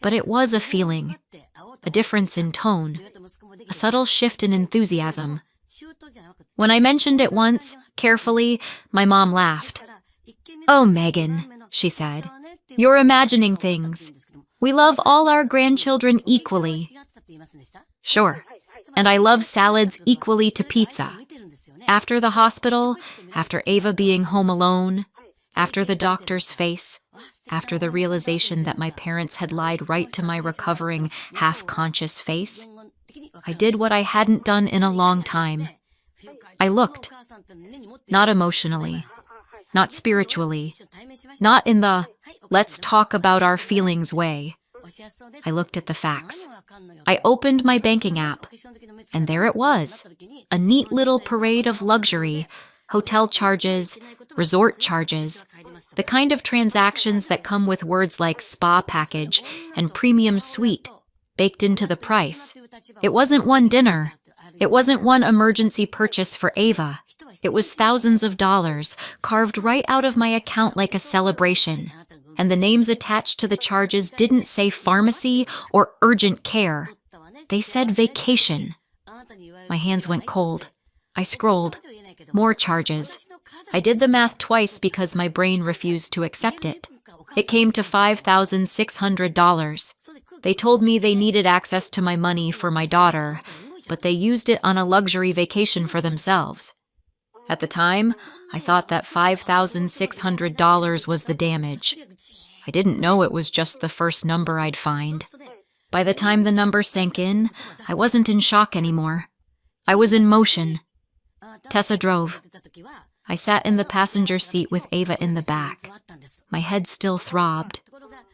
But it was a feeling. A difference in tone. A subtle shift in enthusiasm. When I mentioned it once, carefully, my mom laughed. "Oh, Megan," she said, "you're imagining things. We love all our grandchildren equally." Sure. And I love salads equally to pizza. After the hospital, after Ava being home alone, after the doctor's face, after the realization that my parents had lied right to my recovering, half-conscious face, I did what I hadn't done in a long time. I looked. Not emotionally. Not spiritually. Not in the, "let's talk about our feelings" way. I looked at the facts. I opened my banking app, and there it was. A neat little parade of luxury, hotel charges, resort charges, the kind of transactions that come with words like spa package and premium suite baked into the price. It wasn't one dinner. It wasn't one emergency purchase for Ava. It was thousands of dollars, carved right out of my account like a celebration. And the names attached to the charges didn't say pharmacy or urgent care. They said vacation. My hands went cold. I scrolled. More charges. I did the math twice because my brain refused to accept it. It came to $5,600. They told me they needed access to my money for my daughter, but they used it on a luxury vacation for themselves. At the time, I thought that $5,600 was the damage. I didn't know it was just the first number I'd find. By the time the number sank in, I wasn't in shock anymore. I was in motion. Tessa drove. I sat in the passenger seat with Ava in the back. My head still throbbed.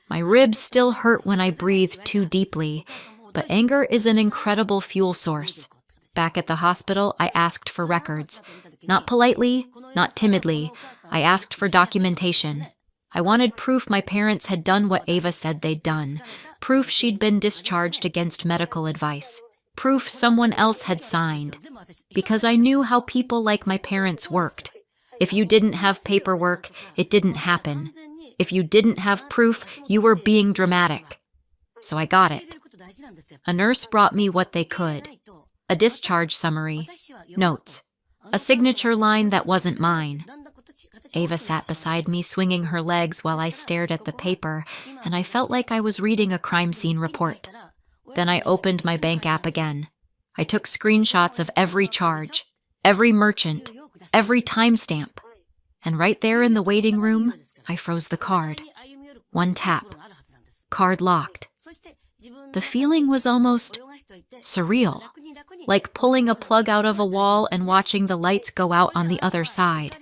My ribs still hurt when I breathed too deeply, but anger is an incredible fuel source. Back at the hospital, I asked for records. Not politely, not timidly. I asked for documentation. I wanted proof my parents had done what Ava said they'd done. Proof she'd been discharged against medical advice. Proof someone else had signed. Because I knew how people like my parents worked. If you didn't have paperwork, it didn't happen. If you didn't have proof, you were being dramatic. So I got it. A nurse brought me what they could. A discharge summary. Notes. A signature line that wasn't mine. Ava sat beside me, swinging her legs while I stared at the paper, and I felt like I was reading a crime scene report. Then I opened my bank app again. I took screenshots of every charge, every merchant, every timestamp. And right there in the waiting room, I froze the card. One tap. Card locked. The feeling was almost surreal, like pulling a plug out of a wall and watching the lights go out on the other side.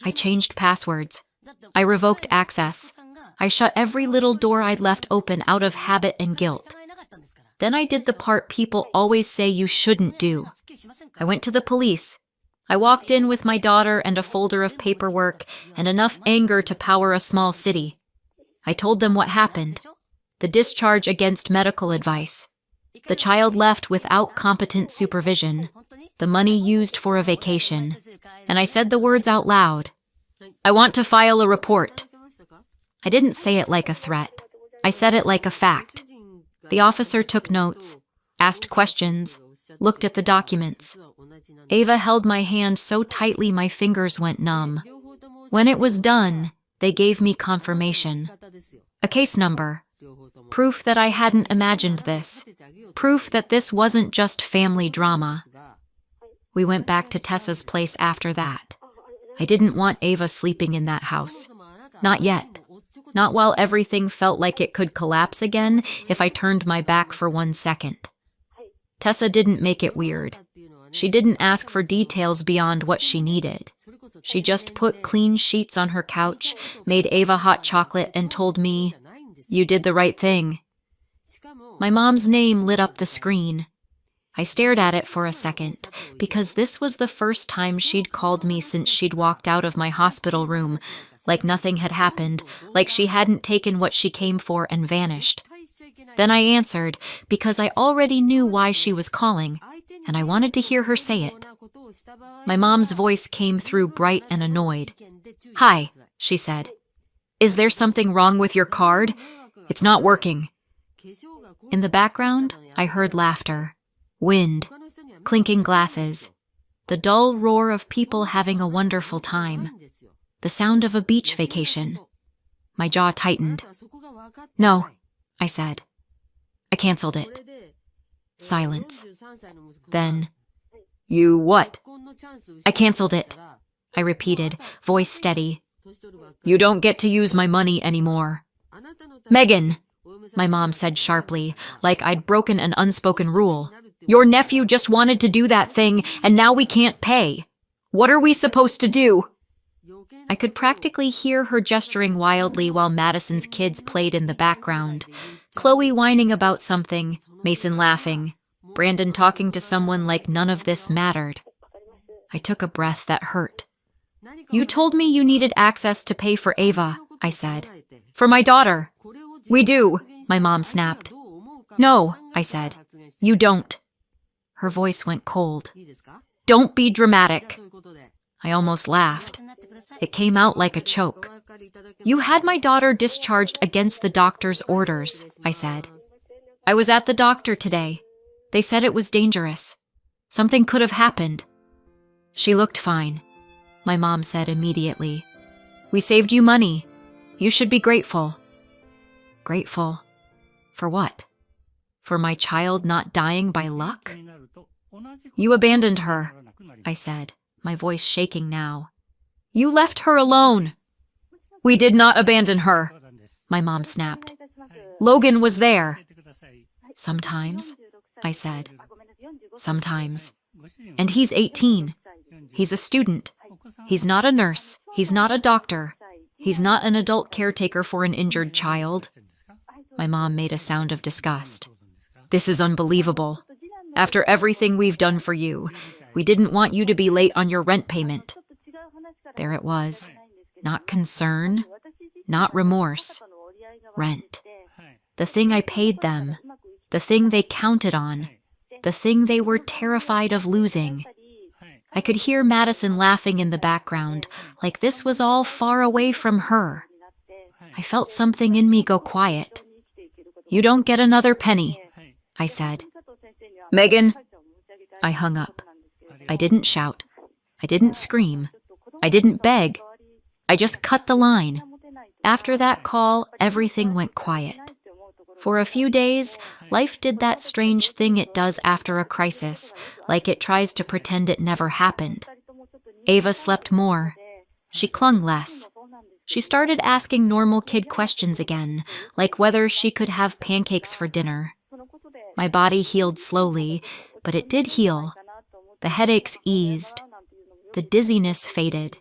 I changed passwords. I revoked access. I shut every little door I'd left open out of habit and guilt. Then I did the part people always say you shouldn't do. I went to the police. I walked in with my daughter and a folder of paperwork and enough anger to power a small city. I told them what happened. The discharge against medical advice. The child left without competent supervision. The money used for a vacation. And I said the words out loud. I want to file a report. I didn't say it like a threat. I said it like a fact. The officer took notes, asked questions, looked at the documents. Ava held my hand so tightly my fingers went numb. When it was done, they gave me confirmation. A case number. Proof that I hadn't imagined this. Proof that this wasn't just family drama. We went back to Tessa's place after that. I didn't want Ava sleeping in that house. Not yet. Not while everything felt like it could collapse again if I turned my back for 1 second. Tessa didn't make it weird. She didn't ask for details beyond what she needed. She just put clean sheets on her couch, made Ava hot chocolate, and told me, "You did the right thing." My mom's name lit up the screen. I stared at it for a second, because this was the first time she'd called me since she'd walked out of my hospital room, like nothing had happened, like she hadn't taken what she came for and vanished. Then I answered, because I already knew why she was calling, and I wanted to hear her say it. My mom's voice came through bright and annoyed. "Hi," she said. "Is there something wrong with your card? It's not working." In the background, I heard laughter, wind, clinking glasses, the dull roar of people having a wonderful time, the sound of a beach vacation. My jaw tightened. "No," I said. I canceled it. Silence. Then, "You what?" "I canceled it," I repeated, voice steady. "You don't get to use my money anymore." "Megan," my mom said sharply, like I'd broken an unspoken rule. "Your nephew just wanted to do that thing, and now we can't pay. What are we supposed to do?" I could practically hear her gesturing wildly while Madison's kids played in the background. Chloe whining about something, Mason laughing, Brandon talking to someone like none of this mattered. I took a breath that hurt. "You told me you needed access to pay for Ava," I said. "For my daughter." "We do," my mom snapped. "No," I said. "You don't." Her voice went cold. "Don't be dramatic." I almost laughed. It came out like a choke. "You had my daughter discharged against the doctor's orders," I said. "I was at the doctor today. They said it was dangerous. Something could have happened." "She looked fine," my mom said immediately. "We saved you money. You should be grateful." Grateful? For what? For my child not dying by luck? "You abandoned her," I said, my voice shaking now. "You left her alone." "We did not abandon her," my mom snapped. "Logan was there." "Sometimes," I said. "Sometimes. And he's 18. He's a student. He's not a nurse. He's not a doctor. He's not an adult caretaker for an injured child." My mom made a sound of disgust. "This is unbelievable. After everything we've done for you, we didn't want you to be late on your rent payment." There it was. Not concern, not remorse. Rent. The thing I paid them. The thing they counted on. The thing they were terrified of losing. I could hear Madison laughing in the background, like this was all far away from her. I felt something in me go quiet. "You don't get another penny," I said. "Megan." I hung up. I didn't shout. I didn't scream. I didn't beg. I just cut the line. After that call, everything went quiet. For a few days, life did that strange thing it does after a crisis, like it tries to pretend it never happened. Ava slept more. She clung less. She started asking normal kid questions again, like whether she could have pancakes for dinner. My body healed slowly, but it did heal. The headaches eased. The dizziness faded.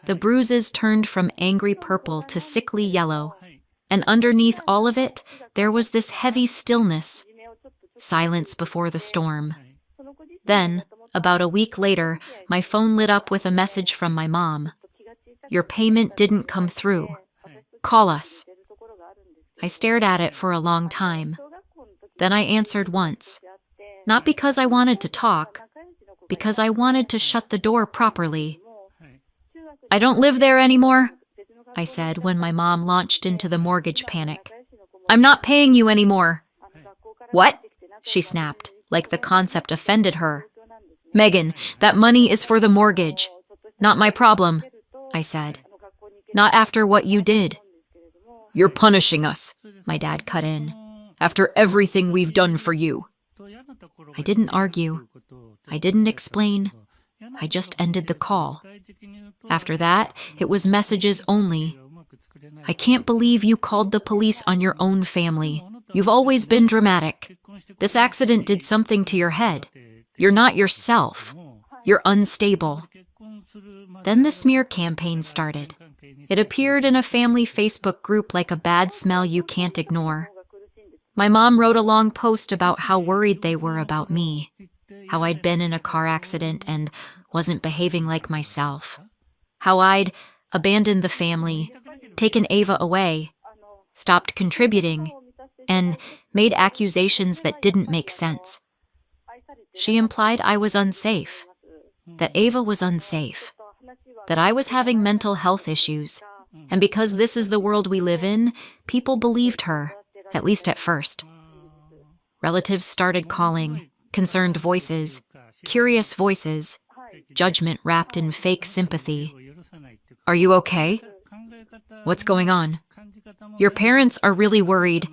The bruises turned from angry purple to sickly yellow. And underneath all of it, there was this heavy stillness, silence before the storm. Then, about a week later, my phone lit up with a message from my mom. "Your payment didn't come through. Call us." I stared at it for a long time. Then I answered once. Not because I wanted to talk, because I wanted to shut the door properly. "I don't live there anymore," I said when my mom launched into the mortgage panic. "I'm not paying you anymore." "What?" she snapped, like the concept offended her. "Megan, that money is for the mortgage. Not my problem," I said. "Not after what you did." "You're punishing us," my dad cut in, "after everything we've done for you." I didn't argue. I didn't explain. I just ended the call. After that, it was messages only. "I can't believe you called the police on your own family. You've always been dramatic. This accident did something to your head. You're not yourself. You're unstable." Then the smear campaign started. It appeared in a family Facebook group like a bad smell you can't ignore. My mom wrote a long post about how worried they were about me, how I'd been in a car accident and wasn't behaving like myself, how I'd abandoned the family, taken Ava away, stopped contributing, and made accusations that didn't make sense. She implied I was unsafe, that Ava was unsafe, that I was having mental health issues, and because this is the world we live in, people believed her, at least at first. Relatives started calling, concerned voices, curious voices, judgment wrapped in fake sympathy. "Are you okay? What's going on? Your parents are really worried."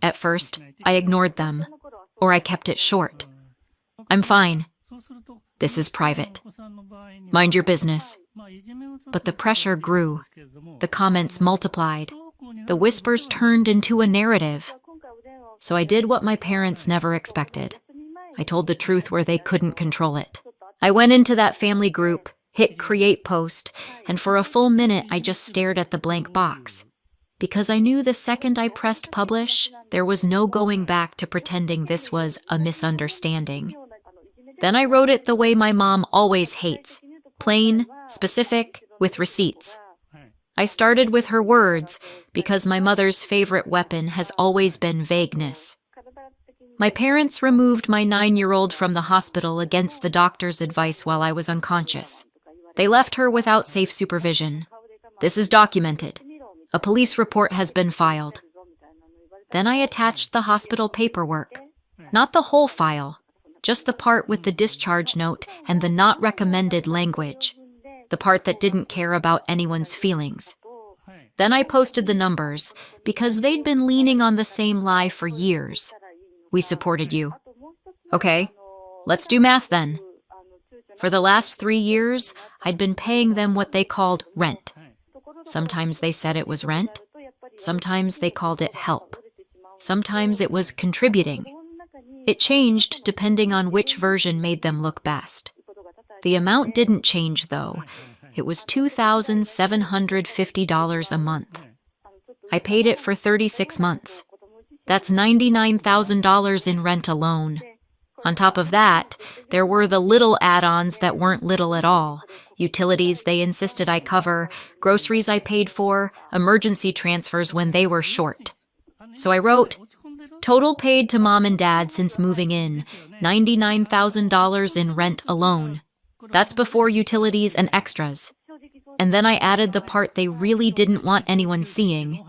At first, I ignored them, or I kept it short. "I'm fine. This is private. Mind your business." But the pressure grew. The comments multiplied. The whispers turned into a narrative. So I did what my parents never expected. I told the truth where they couldn't control it. I went into that family group, hit create post, and for a full minute I just stared at the blank box. Because I knew the second I pressed publish, there was no going back to pretending this was a misunderstanding. Then I wrote it the way my mom always hates, plain, specific, with receipts. I started with her words because my mother's favorite weapon has always been vagueness. My parents removed my 9-year-old from the hospital against the doctor's advice while I was unconscious. They left her without safe supervision. This is documented. A police report has been filed. Then I attached the hospital paperwork. Not the whole file, just the part with the discharge note and the not recommended language. The part that didn't care about anyone's feelings. Then I posted the numbers, because they'd been leaning on the same lie for years. "We supported you." "Okay, let's do math then." For the last 3 years, I'd been paying them what they called rent. Sometimes they said it was rent. Sometimes they called it help. Sometimes it was contributing. It changed depending on which version made them look best. The amount didn't change, though. It was $2,750 a month. I paid it for 36 months. That's $99,000 in rent alone. On top of that, there were the little add-ons that weren't little at all. Utilities they insisted I cover, groceries I paid for, emergency transfers when they were short. So I wrote, total paid to mom and dad since moving in, $99,000 in rent alone. That's before utilities and extras. And then I added the part they really didn't want anyone seeing.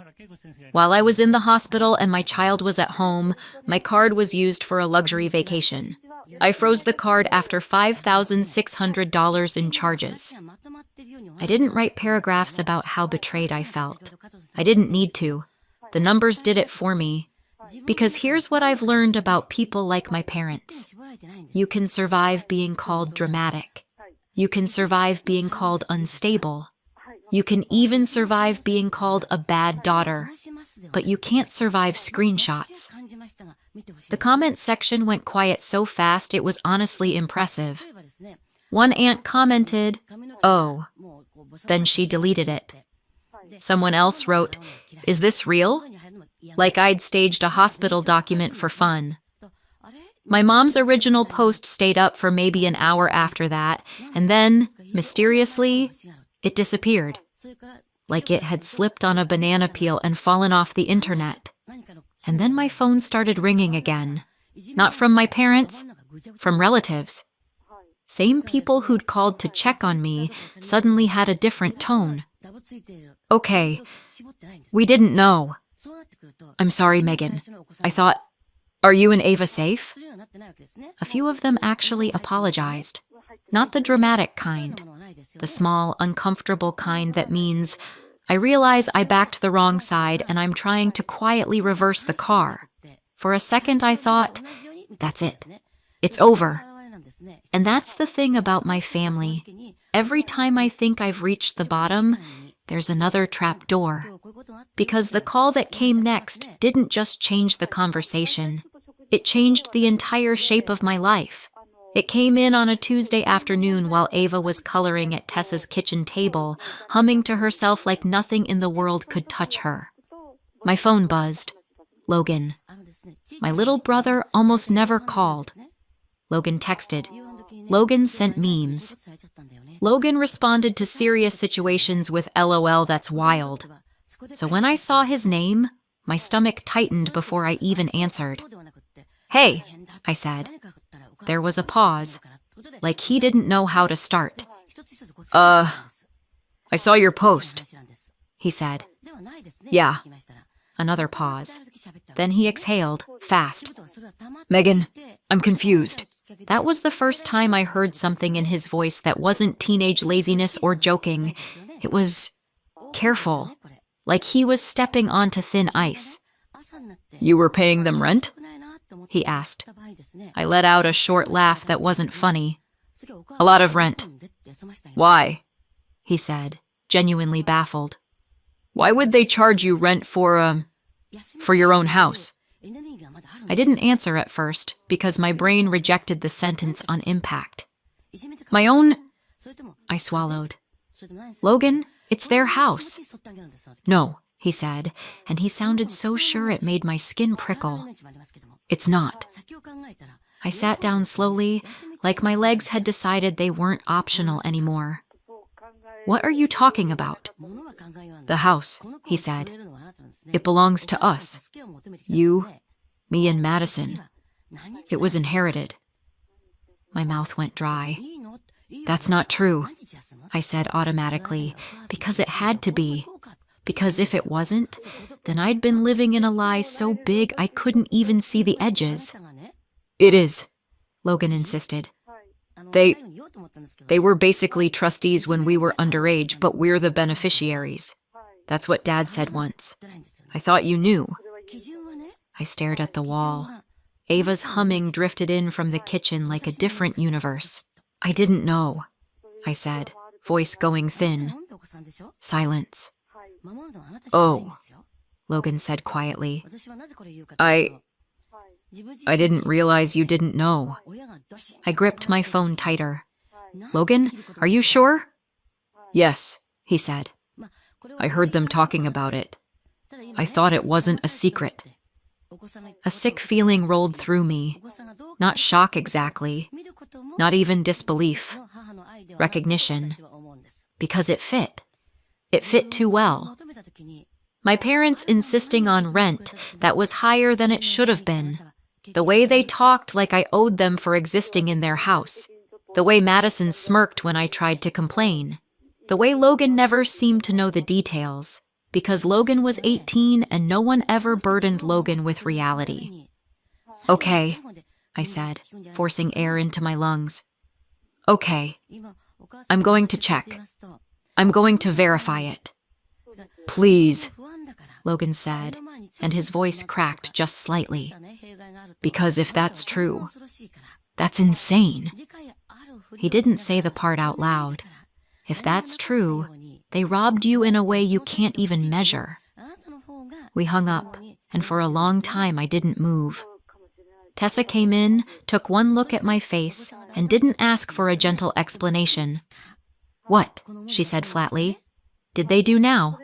While I was in the hospital and my child was at home, my card was used for a luxury vacation. I froze the card after $5,600 in charges. I didn't write paragraphs about how betrayed I felt. I didn't need to. The numbers did it for me. Because here's what I've learned about people like my parents. You can survive being called dramatic. You can survive being called unstable. You can even survive being called a bad daughter. But you can't survive screenshots. The comment section went quiet so fast it was honestly impressive. One aunt commented, "Oh." Then she deleted it. Someone else wrote, "Is this real?" Like I'd staged a hospital document for fun. My mom's original post stayed up for maybe an hour after that, and then, mysteriously, it disappeared. Like it had slipped on a banana peel and fallen off the internet. And then my phone started ringing again. Not from my parents, from relatives. Same people who'd called to check on me suddenly had a different tone. "Okay, we didn't know. I'm sorry, Megan. I thought, are you and Ava safe?" A few of them actually apologized. Not the dramatic kind. The small, uncomfortable kind that means, I realize I backed the wrong side and I'm trying to quietly reverse the car. For a second I thought, that's it. It's over. And that's the thing about my family. Every time I think I've reached the bottom, there's another trap door. Because the call that came next didn't just change the conversation. It changed the entire shape of my life. It came in on a Tuesday afternoon while Ava was coloring at Tessa's kitchen table, humming to herself like nothing in the world could touch her. My phone buzzed. Logan. My little brother almost never called. Logan texted. Logan sent memes. Logan responded to serious situations with LOL, that's wild. So when I saw his name, my stomach tightened before I even answered. "Hey," I said. There was a pause, like he didn't know how to start. I saw your post," he said. "Yeah." Another pause. Then he exhaled, fast. "Megan, I'm confused." That was the first time I heard something in his voice that wasn't teenage laziness or joking. It was careful, like he was stepping onto thin ice. "You were paying them rent?" he asked. I let out a short laugh that wasn't funny. "A lot of rent." "Why?" he said, genuinely baffled. "Why would they charge you rent for your own house?" I didn't answer at first because my brain rejected the sentence on impact. "My own?" I swallowed. "Logan, it's their house." "No," he said, and he sounded so sure it made my skin prickle. "It's not." I sat down slowly, like my legs had decided they weren't optional anymore. "What are you talking about?" "The house," he said. "It belongs to us. You, me and Madison. It was inherited." My mouth went dry. "That's not true," I said automatically, because it had to be. Because if it wasn't, then I'd been living in a lie so big I couldn't even see the edges. "It is," Logan insisted. They were basically trustees when we were underage, but we're the beneficiaries. That's what Dad said once. I thought you knew." I stared at the wall. Ava's humming drifted in from the kitchen like a different universe. "I didn't know," I said, voice going thin. Silence. "Oh," Logan said quietly. I didn't realize you didn't know." I gripped my phone tighter. "Logan, are you sure?" "Yes," he said. "I heard them talking about it. I thought it wasn't a secret." A sick feeling rolled through me. Not shock exactly. Not even disbelief. Recognition. Because it fit. It fit too well. My parents insisting on rent that was higher than it should have been. The way they talked like I owed them for existing in their house. The way Madison smirked when I tried to complain. The way Logan never seemed to know the details. Because Logan was 18 and no one ever burdened Logan with reality. "Okay, I said, forcing air into my lungs. Okay, I'm going to check. I'm going to verify it. Please, Logan said, and his voice cracked just slightly. Because if that's true, that's insane. He didn't say the part out loud. If that's true, they robbed you in a way you can't even measure. We hung up, and for a long time I didn't move. Tessa came in, took one look at my face, and didn't ask for a gentle explanation. What? She said flatly. Did they do now?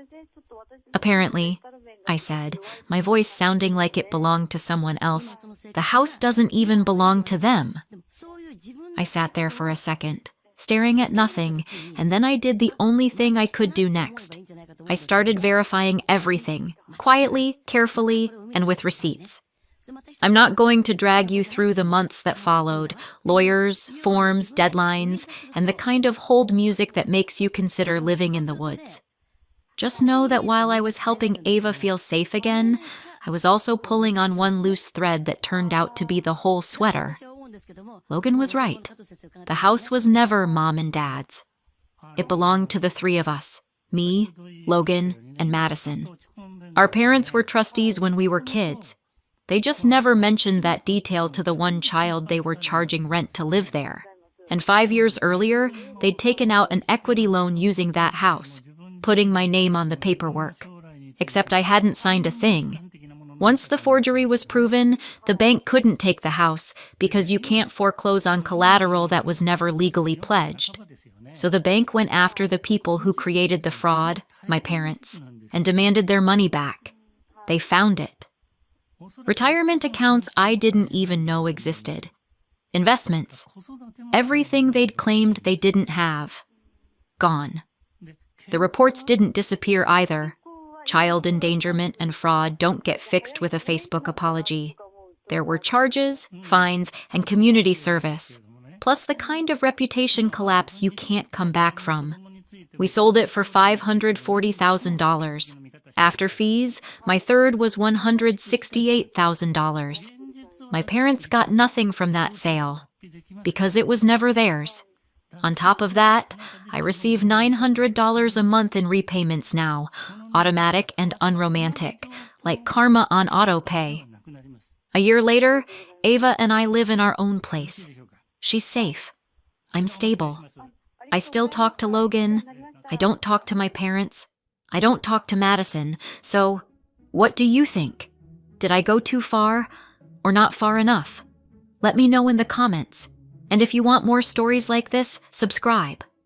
Apparently, I said, my voice sounding like it belonged to someone else. The house doesn't even belong to them. I sat there for a second, staring at nothing, and then I did the only thing I could do next. I started verifying everything, quietly, carefully, and with receipts. I'm not going to drag you through the months that followed, lawyers, forms, deadlines, and the kind of hold music that makes you consider living in the woods. Just know that while I was helping Ava feel safe again, I was also pulling on one loose thread that turned out to be the whole sweater. Logan was right. The house was never Mom and Dad's. It belonged to the three of us, me, Logan, and Madison. Our parents were trustees when we were kids. They just never mentioned that detail to the one child they were charging rent to live there. And 5 years earlier, they'd taken out an equity loan using that house, putting my name on the paperwork. Except I hadn't signed a thing. Once the forgery was proven, the bank couldn't take the house because you can't foreclose on collateral that was never legally pledged. So the bank went after the people who created the fraud, my parents, and demanded their money back. They found it. Retirement accounts I didn't even know existed. Investments. Everything they'd claimed they didn't have. Gone. The reports didn't disappear either. Child endangerment and fraud don't get fixed with a Facebook apology. There were charges, fines, and community service, plus the kind of reputation collapse you can't come back from. We sold it for $540,000. After fees, my third was $168,000. My parents got nothing from that sale, because it was never theirs. On top of that, I receive $900 a month in repayments now, automatic and unromantic, like karma on autopay. A year later, Ava and I live in our own place. She's safe. I'm stable. I still talk to Logan. I don't talk to my parents. I don't talk to Madison. So, what do you think? Did I go too far or not far enough? Let me know in the comments. And if you want more stories like this, subscribe.